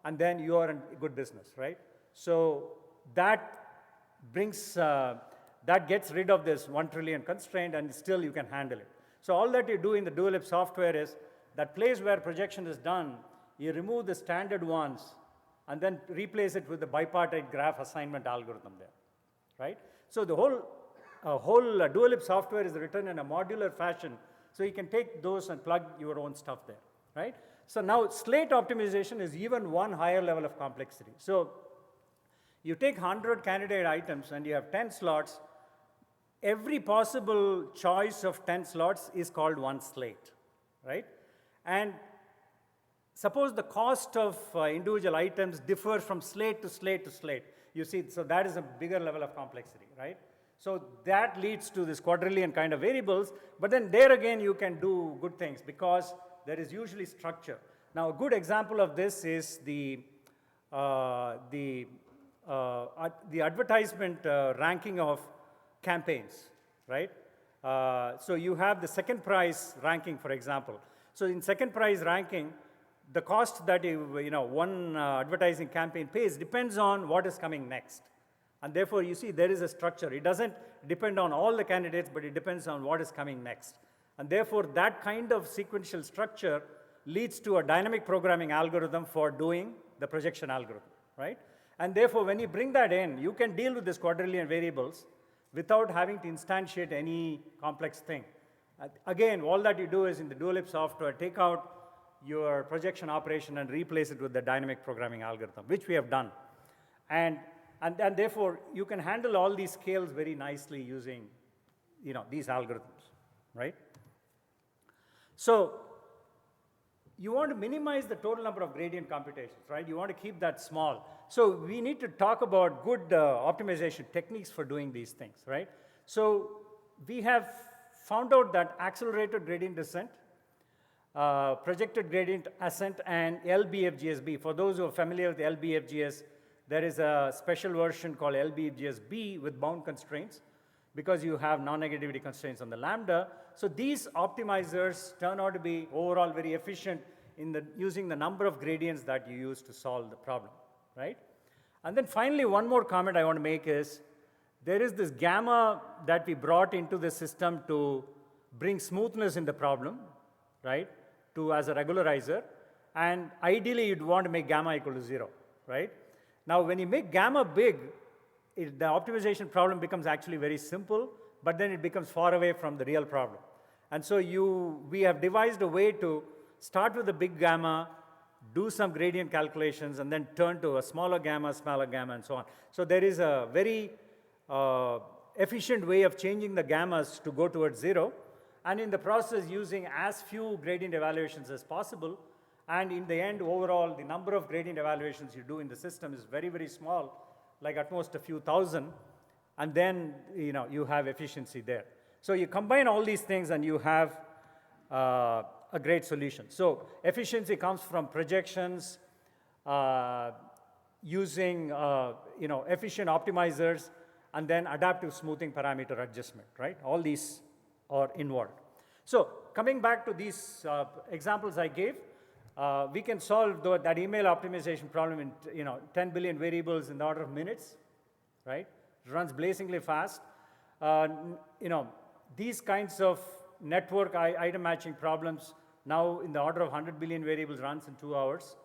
and then you are in good business, right? So that brings, that gets rid of this 1 trillion constraint, and still you can handle it. So all that you do in the dual ellipse software is that place where projection is done, you remove the standard ones and then replace it with the bipartite graph assignment algorithm there, right? So the whole dual ellipse software is written in a modular fashion, so you can take those and plug your own stuff there, right? So now slate optimization is even one higher level of complexity. So you take 100 candidate items and you have 10 slots. Every possible choice of 10 slots is called one slate, right? And suppose the cost of individual items differs from slate to slate to slate. You see, so that is a bigger level of complexity, right? So that leads to this quadrillion kind of variables, but then there again you can do good things because there is usually structure. Now a good example of this is the advertisement ranking of campaigns, right? So you have the second prize ranking, for example. So in second prize ranking, the cost that one advertising campaign pays depends on what is coming next. And therefore, you see, there is a structure. It doesn't depend on all the candidates, but it depends on what is coming next. And therefore, that kind of sequential structure leads to a dynamic programming algorithm for doing the projection algorithm, right? And therefore, when you bring that in, you can deal with this quadrillion variables without having to instantiate any complex thing. Again, all that you do is in the dual-lib software, take out your projection operation and replace it with the dynamic programming algorithm, which we have done. And therefore, you can handle all these scales very nicely using these algorithms, right? So you want to minimize the total number of gradient computations, right? You want to keep that small. So we need to talk about good optimization techniques for doing these things, right? So we have found out that accelerated gradient descent, projected gradient ascent, and LBFGSB. For those who are familiar with LBFGS, there is a special version called LBFGSB with bound constraints because you have non-negativity constraints on the lambda. So these optimizers turn out to be overall very efficient in using the number of gradients that you use to solve the problem, right? And then finally, one more comment I want to make is there is this gamma that we brought into the system to bring smoothness in the problem, right, as a regularizer. And ideally, you'd want to make gamma equal to 0, right? Now, when you make gamma big, the optimization problem becomes actually very simple, but then it becomes far away from the real problem. And so we have devised a way to start with a big gamma, do some gradient calculations, and then turn to a smaller gamma, and so on. So there is a very efficient way of changing the gammas to go towards 0, and in the process using as few gradient evaluations as possible. And in the end, overall, the number of gradient evaluations you do in the system is very, very small, like at most a few thousand, and then you have efficiency there. So you combine all these things and you have a great solution. So efficiency comes from projections, using efficient optimizers, and then adaptive smoothing parameter adjustment, right? All these are involved. So coming back to these examples I gave, we can solve that email optimization problem in 10 billion variables in the order of minutes, right? It runs blazingly fast. These kinds of network item matching problems now in the order of 100 billion variables runs in 2 hours.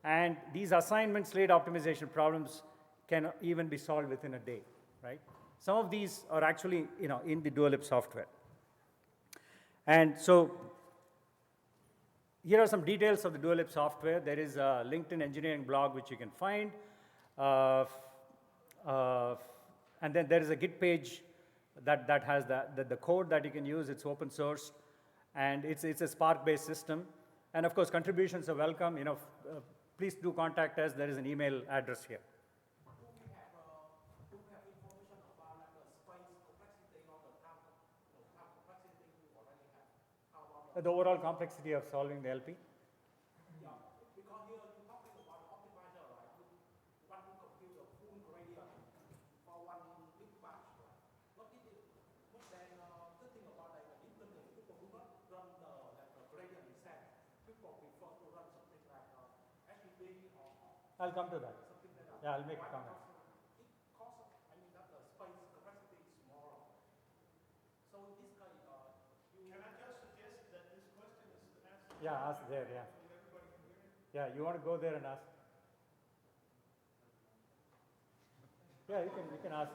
And these assignment slate optimization problems can even be solved within a day, right? Some of these are actually in the dual-lib software. And so here are some details of the dual-lib software. There is a LinkedIn engineering blog which you can find. And then there is a Git page that has the code that you can use. It's open source. And it's a Spark-based system. And of course, contributions are welcome. Please do contact us. There is an email address here. The overall complexity of solving the LP? Yeah, because here you're talking about optimizer, right? You want to compute the full gradient for one big batch, right? But then the thing about internet, people do not run the gradient descent. People prefer to run something like SUV or I'll come to that. Something like that. Yeah, I'll make a comment. It costs, that the space capacity is smaller. So this kind of, Can I just suggest that this question is asked? Yeah, ask there, yeah. So everybody can hear it? Yeah, you want to go there and ask? Yeah, you can ask.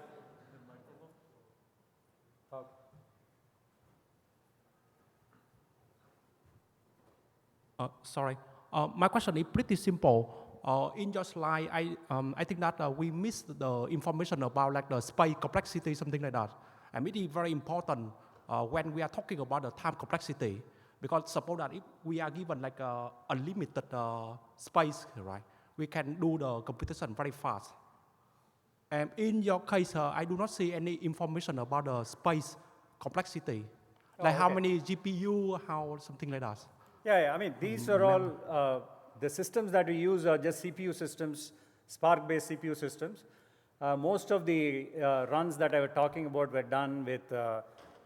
Sorry. My question is pretty simple. In your slide, I think that we missed the information about like the space complexity, something like that. And it is very important when we are talking about the time complexity, because suppose that if we are given like a unlimited space, right, we can do the computation very fast. And in your case, I do not see any information about the space complexity, like how many GPU, how something like that. Yeah, I mean, these are all, the systems that we use are just CPU systems, Spark-based CPU systems. Most of the runs that I was talking about were done with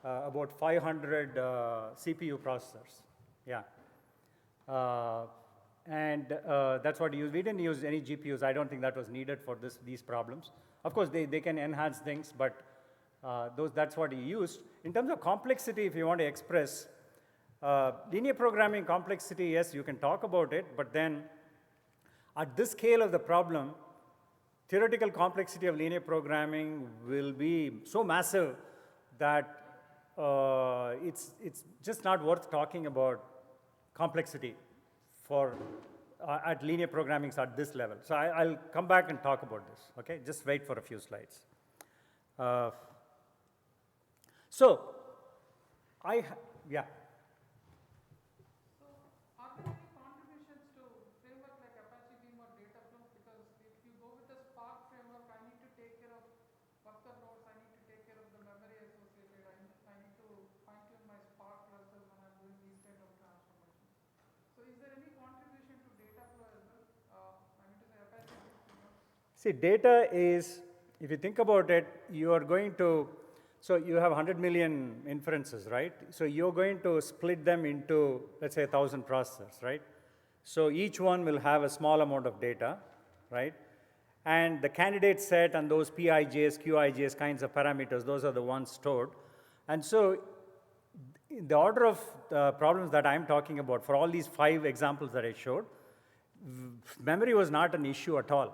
about 500 CPU processors. Yeah. And that's what we used. We didn't use any GPUs. I don't think that was needed for these problems. Of course, they can enhance things, but that's what we used. In terms of complexity, if you want to express, linear programming complexity, yes, you can talk about it, but then at this scale of the problem, theoretical complexity of linear programming will be so massive that it's just not worth talking about complexity for at linear programming at this level. So I'll come back and talk about this, okay? Just wait for a few slides. Yeah. So are there any contributions to framework like Apache Beam or Dataflow? Because if you go with the Spark framework, I need to take care of worker nodes, I need to take care of the memory associated, I need to fine-tune my Spark clusters when I'm doing these kind of transformations. So is there any contribution to Dataflow as well? I mean to say Apache Beam framework. See, data is, if you think about it, you are going to, so you have 100 million inferences, right? So you're going to split them into, let's say, 1,000 processors, right? So each one will have a small amount of data, right? And the candidate set and those PIJs, QIJs kinds of parameters, those are the ones stored. And so in the order of problems that I'm talking about, for all these 5 examples that I showed, memory was not an issue at all.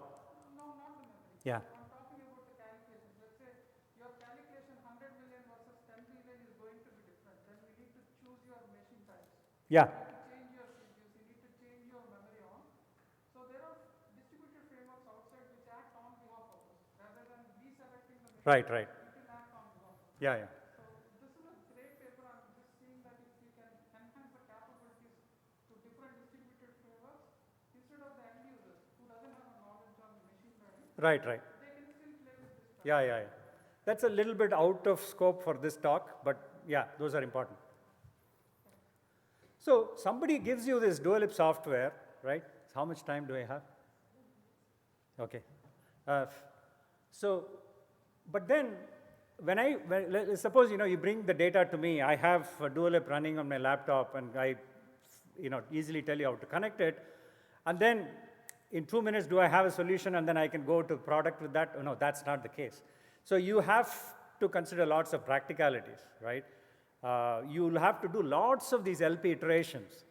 No, not the memory. Yeah. I'm talking about the calculations. Let's say your calculation 100 million versus 10 billion is going to be different. Then we need to choose your machine types. Yeah. You need to change your CPUs, you need to change your memory on. So there are distributed frameworks outside which act on behalf of us. Rather than we selecting the machine, Right. it will act on behalf of us. Yeah. So this is a great paper. I'm just seeing that if you can enhance the capabilities to different distributed frameworks, instead of the end users who doesn't have a knowledge on machine learning, Right. they can still play with this. Yeah. That's a little bit out of scope for this talk, but yeah, those are important. So somebody gives you this dual-lib software, right? How much time do I have? Okay. But then suppose you bring the data to me, I have a dual-lib running on my laptop, and I easily tell you how to connect it, and then in 2 minutes, do I have a solution and then I can go to product with that? No, that's not the case. So you have to consider lots of practicalities, right? You'll have to do lots of these LP iterations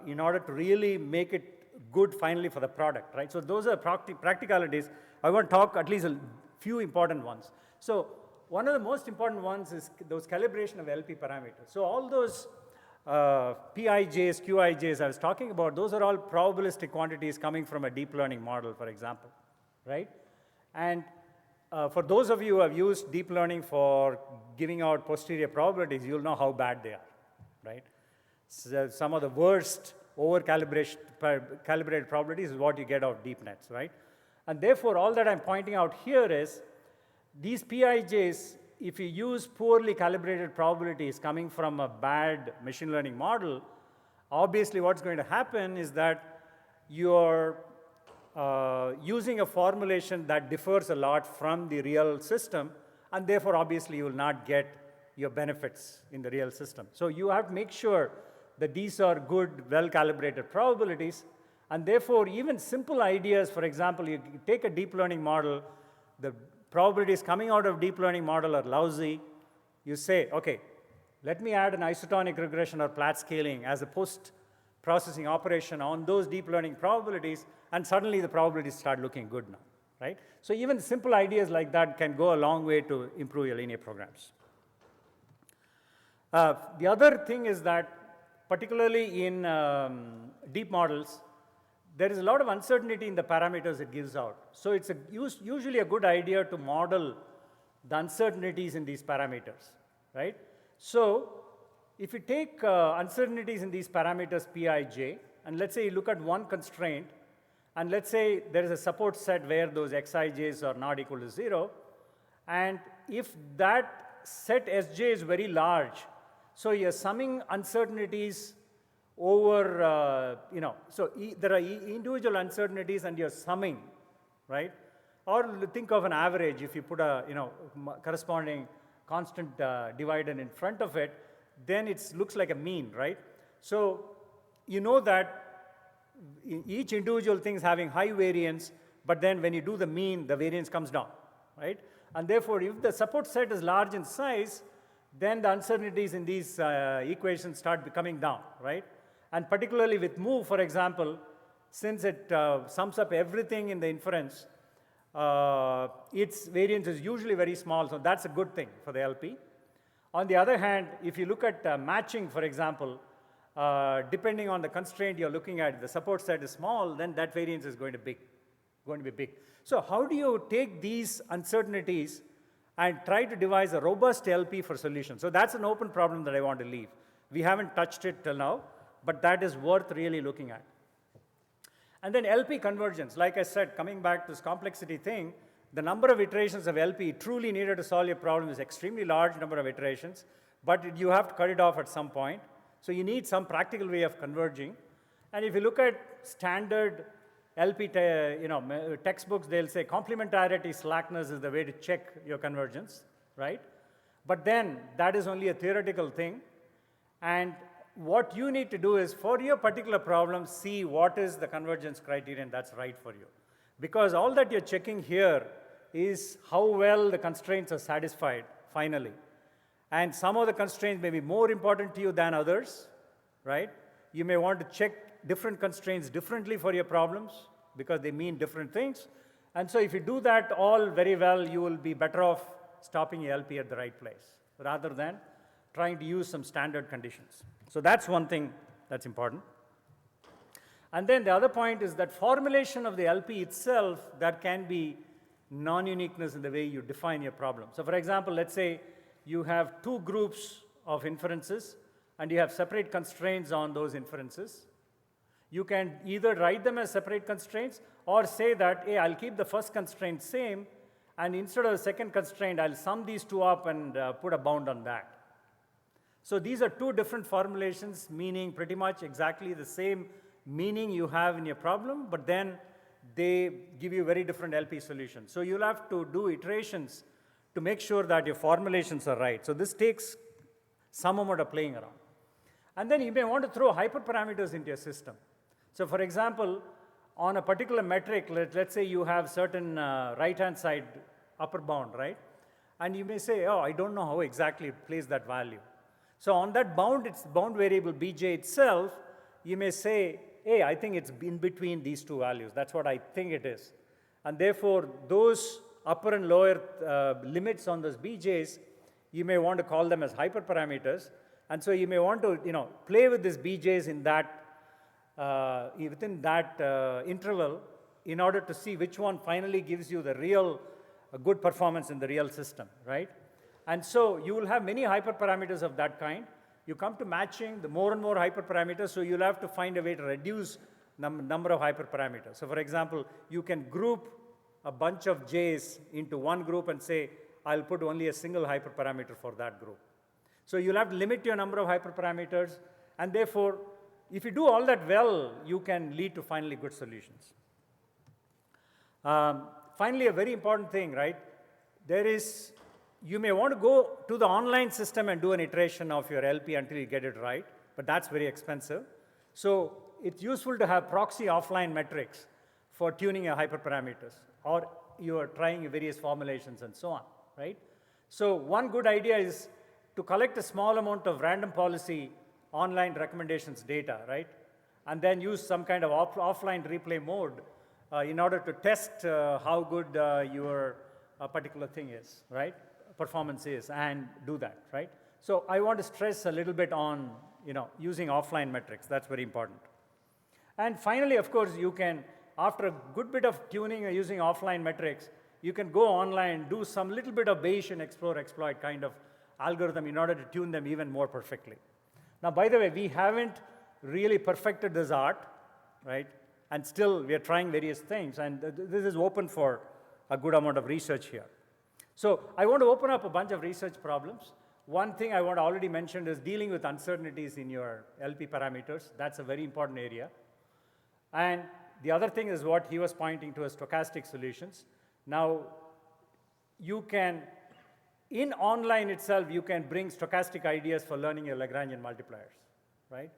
in order to really make it good finally for the product, right? So those are practicalities. I want to talk at least a few important ones. So one of the most important ones is those calibration of LP parameters. So all those PIJs, QIJs I was talking about, those are all probabilistic quantities coming from a deep learning model, for example, right? And for those of you who have used deep learning for giving out posterior probabilities, you'll know how bad they are, right? So some of the worst over-calibrated probabilities is what you get out of deep nets, right? And therefore, all that I'm pointing out here is these PIJs, if you use poorly calibrated probabilities coming from a bad machine learning model, obviously what's going to happen is that you're using a formulation that differs a lot from the real system, and therefore, obviously, you will not get your benefits in the real system. So you have to make sure that these are good, well-calibrated probabilities, and therefore, even simple ideas, for example, you take a deep learning model, the probabilities coming out of deep learning model are lousy. You say, okay, let me add an isotonic regression or Platt scaling as a post-processing operation on those deep learning probabilities, and suddenly the probabilities start looking good now, right? So even simple ideas like that can go a long way to improve your linear programs. The other thing is that particularly in deep models, there is a lot of uncertainty in the parameters it gives out. So it's usually a good idea to model the uncertainties in these parameters, right? So if you take uncertainties in these parameters Pij, and let's say you look at one constraint, and let's say there is a support set where those xij's are not equal to 0, and if that set Sj is very large, so you're summing uncertainties over, so there are individual uncertainties and you're summing, right? Or think of an average. If you put a, corresponding constant divider in front of it, then it looks like a mean, right? So you know that each individual thing is having high variance, but then when you do the mean, the variance comes down, right? And therefore, if the support set is large in size, then the uncertainties in these equations start coming down, right? And particularly with move, for example, since it sums up everything in the inference, its variance is usually very small, so that's a good thing for the LP. On the other hand, if you look at matching, for example, depending on the constraint you're looking at, if the support set is small, then that variance is going to be big. So how do you take these uncertainties and try to devise a robust LP for solution? So that's an open problem that I want to leave. We haven't touched it till now, but that is worth really looking at. And then LP convergence. Like I said, coming back to this complexity thing, the number of iterations of LP truly needed to solve your problem is extremely large number of iterations, but you have to cut it off at some point. So you need some practical way of converging. And if you look at standard LP textbooks, they'll say complementarity slackness is the way to check your convergence, right? But then that is only a theoretical thing. And what you need to do is, for your particular problem, see what is the convergence criterion that's right for you. Because all that you're checking here is how well the constraints are satisfied, finally. And some of the constraints may be more important to you than others, right? You may want to check different constraints differently for your problems because they mean different things. And so if you do that all very well, you will be better off stopping your LP at the right place rather than trying to use some standard conditions. So that's one thing that's important. And then the other point is that formulation of the LP itself, that can be non-uniqueness in the way you define your problem. So for example, let's say you have two groups of inferences and you have separate constraints on those inferences. You can either write them as separate constraints or say that, hey, I'll keep the first constraint same, and instead of the second constraint, I'll sum these two up and put a bound on that. So these are two different formulations, meaning pretty much exactly the same meaning you have in your problem, but then they give you very different LP solutions. So you'll have to do iterations to make sure that your formulations are right. So this takes some amount of playing around. And then you may want to throw hyperparameters into your system. So for example, on a particular metric, let's say you have certain right-hand side upper bound, right? And you may say, oh, I don't know how exactly to place that value. So on that bound, it's bound variable bj itself, you may say, hey, I think it's in between these two values. That's what I think it is. And therefore, those upper and lower limits on those bj's, you may want to call them as hyperparameters. And so you may want to play with these bj's in that, within that interval in order to see which one finally gives you the real good performance in the real system, right? And so you will have many hyperparameters of that kind. You come to matching, the more and more hyperparameters, so you'll have to find a way to reduce number of hyperparameters. So for example, you can group a bunch of j's into one group and say, I'll put only a single hyperparameter for that group. So you'll have to limit your number of hyperparameters, and therefore, if you do all that well, you can lead to finally good solutions. Finally, a very important thing, right? You may want to go to the online system and do an iteration of your LP until you get it right, but that's very expensive. So it's useful to have proxy offline metrics for tuning your hyperparameters, or you are trying your various formulations and so on, right? So one good idea is to collect a small amount of random policy online recommendations data, right? And then use some kind of offline replay mode in order to test how good your particular thing is, right? Performance is, and do that, right? So I want to stress a little bit on, using offline metrics. That's very important. And finally, of course, you can, after a good bit of tuning or using offline metrics, you can go online, do some little bit of Bayesian explore, exploit kind of algorithm in order to tune them even more perfectly. Now, by the way, we haven't really perfected this art, right? And still, we are trying various things, and this is open for a good amount of research here. So I want to open up a bunch of research problems. One thing I want to already mention is dealing with uncertainties in your LP parameters. That's a very important area. And the other thing is what he was pointing to as stochastic solutions. Now, you can, in online itself, you can bring stochastic ideas for learning your Lagrangian multipliers, right?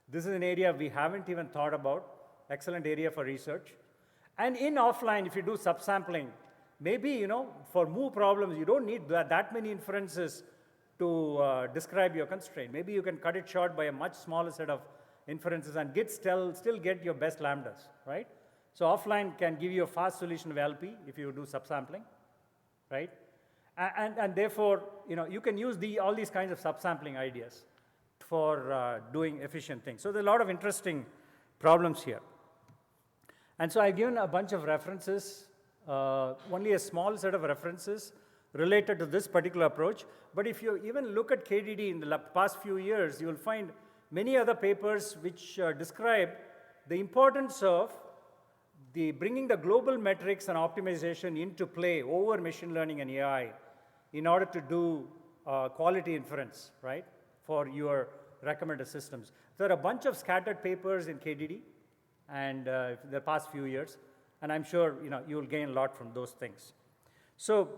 This is an area we haven't even thought about. Excellent area for research. And in offline, if you do subsampling, maybe, for mu problems, you don't need that many inferences to describe your constraint. Maybe you can cut it short by a much smaller set of inferences and still get your best lambdas, right? So offline can give you a fast solution of LP if you do subsampling, right? And therefore, you can use all these kinds of subsampling ideas for doing efficient things. So there are a lot of interesting problems here. And so I've given a bunch of references, only a small set of references related to this particular approach. But if you even look at KDD in the past few years, you will find many other papers which describe the importance of bringing the global metrics and optimization into play over machine learning and AI in order to do quality inference, right, for your recommended systems. There are a bunch of scattered papers in KDD and the past few years, and I'm sure you will gain a lot from those things. So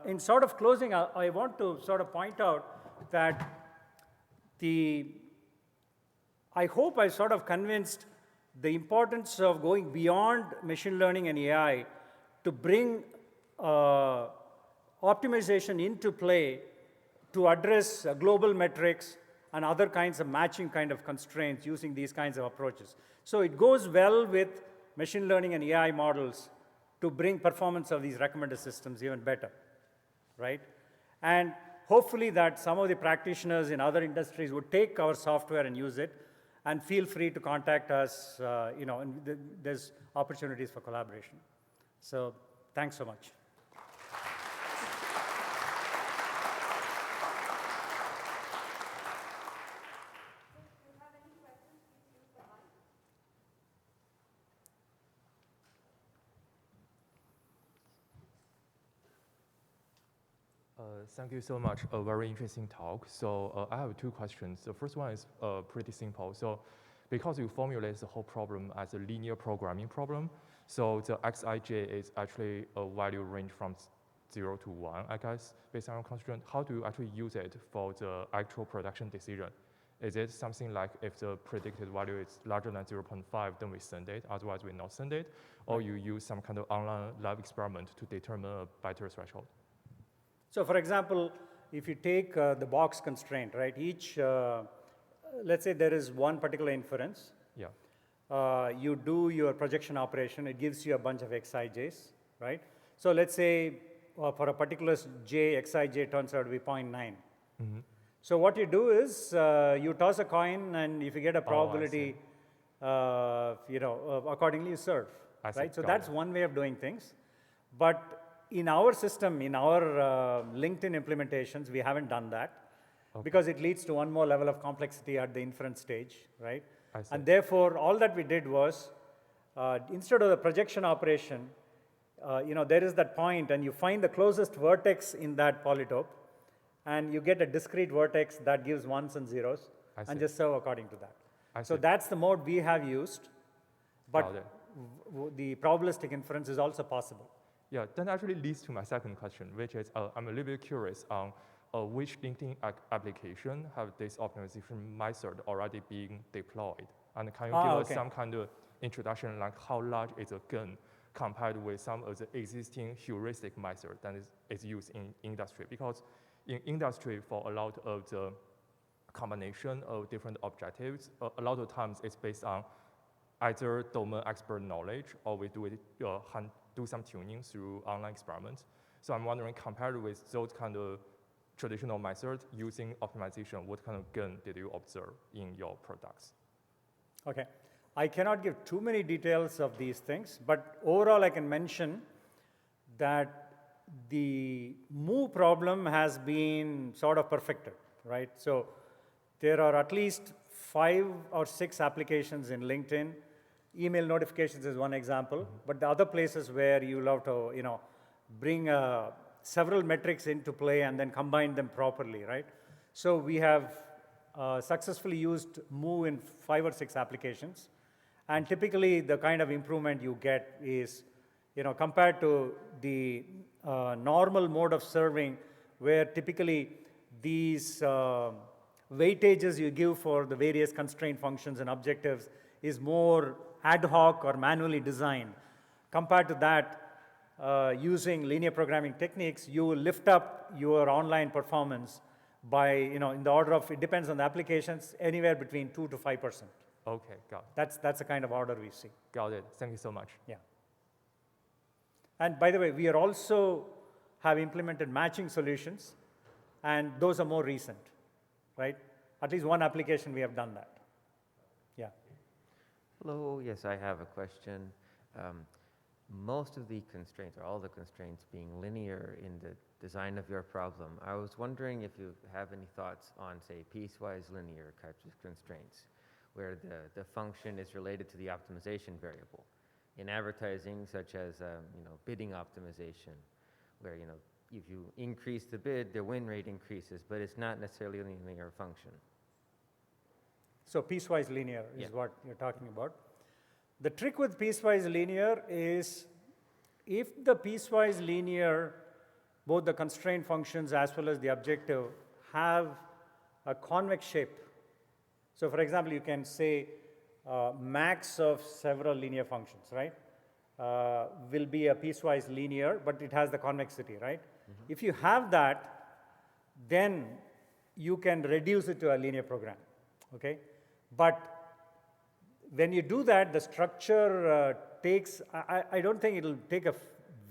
in sort of closing, I want to sort of point out that I hope I sort of convinced the importance of going beyond machine learning and AI to bring optimization into play to address global metrics and other kinds of matching kind of constraints using these kinds of approaches. So it goes well with machine learning and AI models to bring performance of these recommended systems even better, right? And hopefully that some of the practitioners in other industries would take our software and use it, and feel free to contact us, and there's opportunities for collaboration. So thanks so much. Thank you so much. A very interesting talk. So I have two questions. The first one is pretty simple. So because you formulate the whole problem as a linear programming problem, so the xij is actually a value range from 0 to 1, I guess, based on your constraint. How do you actually use it for the actual production decision? Is it something like if the predicted value is larger than 0.5, then we send it, otherwise we not send it? Or you use some kind of online lab experiment to determine a better threshold? So for example, if you take the box constraint, right, let's say there is one particular inference. Yeah. You do your projection operation, it gives you a bunch of xij's, right? So let's say for a particular j, xij turns out to be 0.9. Mm-hmm. So what you do is you toss a coin, and if you get a probability, accordingly you serve, right? So that's one way of doing things. But in our system, in our LinkedIn implementations, we haven't done that because it leads to one more level of complexity at the inference stage, right? And therefore, all that we did was, instead of the projection operation, there is that point, and you find the closest vertex in that polytope, and you get a discrete vertex that gives ones and zeros, and just serve according to that. So that's the mode we have used, but the probabilistic inference is also possible. Yeah, that actually leads to my second question, which is I'm a little bit curious on which LinkedIn application have this optimization method already being deployed? And can you give us some kind of introduction, like how large is a gun compared with some of the existing heuristic method that is used in industry? Because in industry, for a lot of the combination of different objectives, a lot of times it's based on either domain expert knowledge, or we do some tuning through online experiments. So I'm wondering, compared with those kind of traditional method using optimization, what kind of gain did you observe in your products? Okay. I cannot give too many details of these things, but overall I can mention that the move problem has been sort of perfected, right? So there are at least 5 or 6 applications in LinkedIn. Email notifications is one example, but the other places where you'll have to, bring several metrics into play and then combine them properly, right? So we have successfully used move in 5 or 6 applications. And typically the kind of improvement you get is, compared to the normal mode of serving, where typically these weightages you give for the various constraint functions and objectives is more ad hoc or manually designed. Compared to that, using linear programming techniques, you will lift up your online performance by, in the order of, it depends on the applications, anywhere between 2 to 5%. Okay, got it. That's the kind of order we see. Got it. Thank you so much. Yeah. And by the way, we are also have implemented matching solutions, and those are more recent, right? At least one application we have done that. Yeah. Hello, yes, I have a question. Most of the constraints, or all the constraints, being linear in the design of your problem, I was wondering if you have any thoughts on, say, piecewise linear types of constraints, where the function is related to the optimization variable. In advertising, such as bidding optimization, where if you increase the bid, the win rate increases, but it's not necessarily a linear function. So piecewise linear is what you're talking about. The trick with piecewise linear is if the piecewise linear, both the constraint functions as well as the objective, have a convex shape. So for example, you can say max of several linear functions, right? Will be a piecewise linear, but it has the convexity, right? Mm-hmm. If you have that, then you can reduce it to a linear program, okay? But when you do that, the structure takes, I don't think it'll take a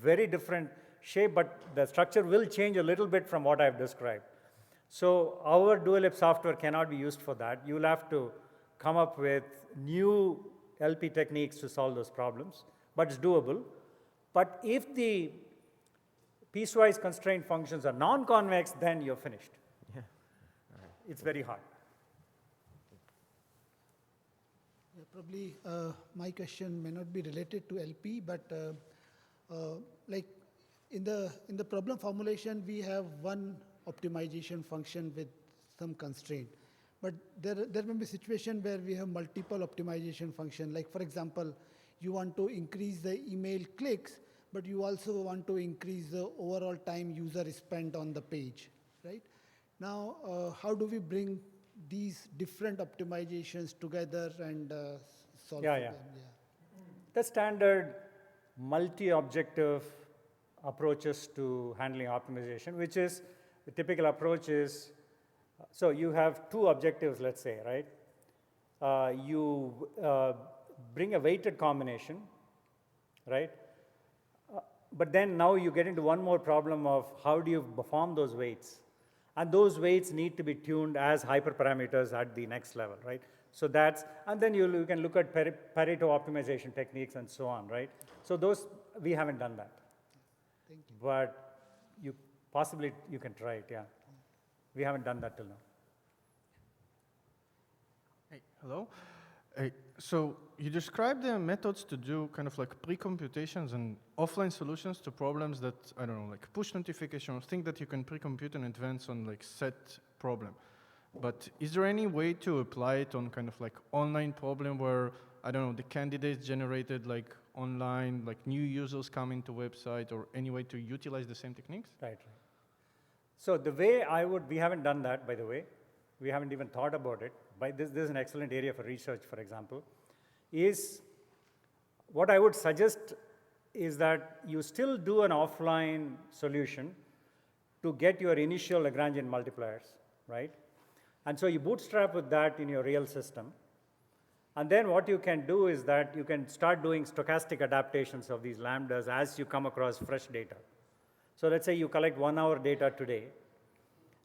very different shape, but the structure will change a little bit from what I've described. So our dual-lip software cannot be used for that. You'll have to come up with new LP techniques to solve those problems, but it's doable. But if the piecewise constraint functions are non-convex, then you're finished. Yeah. All right. It's very hard. Yeah, probably my question may not be related to LP, but like in the problem formulation, we have one optimization function with some constraint. But there may be a situation where we have multiple optimization function. Like for example, you want to increase the email clicks, but you also want to increase the overall time user spent on the page, right? Now, how do we bring these different optimizations together and solve them? Yeah. The standard multi-objective approaches to handling optimization, which is the typical approach is, so you have 2 objectives, let's say, right? You bring a weighted combination, right? But then now you get into one more problem of how do you perform those weights? And those weights need to be tuned as hyperparameters at the next level, right? So that's, and then you can look at Pareto optimization techniques and so on, right? So those, we haven't done that. Thank you. But you can try it, yeah. We haven't done that till now. Hey, hello. Hey, so you described the methods to do kind of like pre-computations and offline solutions to problems that, I don't know, like push notifications, things that you can pre-compute in advance on like set problem. But is there any way to apply it on kind of like online problem where, I don't know, the candidates generated like online, like new users coming to website, or any way to utilize the same techniques? Right. So the way we haven't done that, by the way. We haven't even thought about it. This is an excellent area for research, for example, is what I would suggest is that you still do an offline solution to get your initial Lagrangian multipliers, right? And so you bootstrap with that in your real system. And then what you can do is that you can start doing stochastic adaptations of these lambdas as you come across fresh data. So let's say you collect 1 hour data today,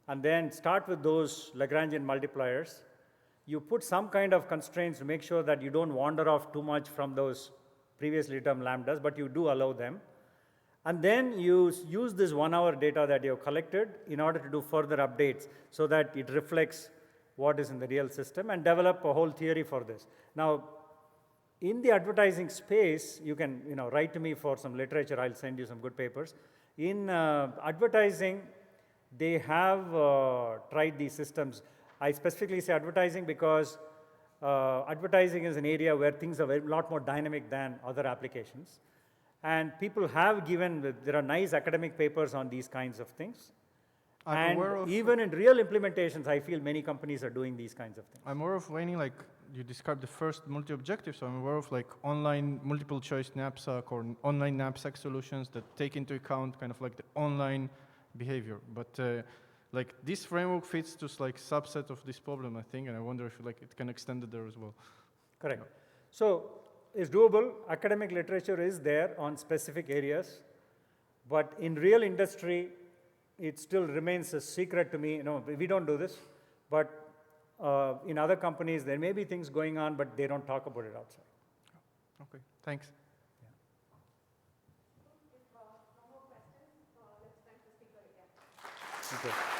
and then start with those Lagrangian multipliers. You put some kind of constraints to make sure that you don't wander off too much from those previously termed lambdas, but you do allow them. And then you use this 1 hour data that you have collected in order to do further updates so that it reflects what is in the real system and develop a whole theory for this. Now, in the advertising space, you can write to me for some literature. I'll send you some good papers. In advertising, they have tried these systems. I specifically say advertising because advertising is an area where things are a lot more dynamic than other applications. And people have given, there are nice academic papers on these kinds of things. I'm aware And of, even in real implementations, I feel many companies are doing these kinds of things. I'm aware of any, like, you described the first multi-objective, so I'm aware of like online multiple choice knapsack or online knapsack solutions that take into account kind of like the online behavior. But like this framework fits to like subset of this problem, I think, and I wonder if like it can extend it there as well. Correct. So it's doable. Academic literature is there on specific areas, but in real industry, it still remains a secret to me. We don't do this, but in other companies, there may be things going on, but they don't talk about it outside. Okay, thanks. If no more questions, let's thank the speaker again. Okay.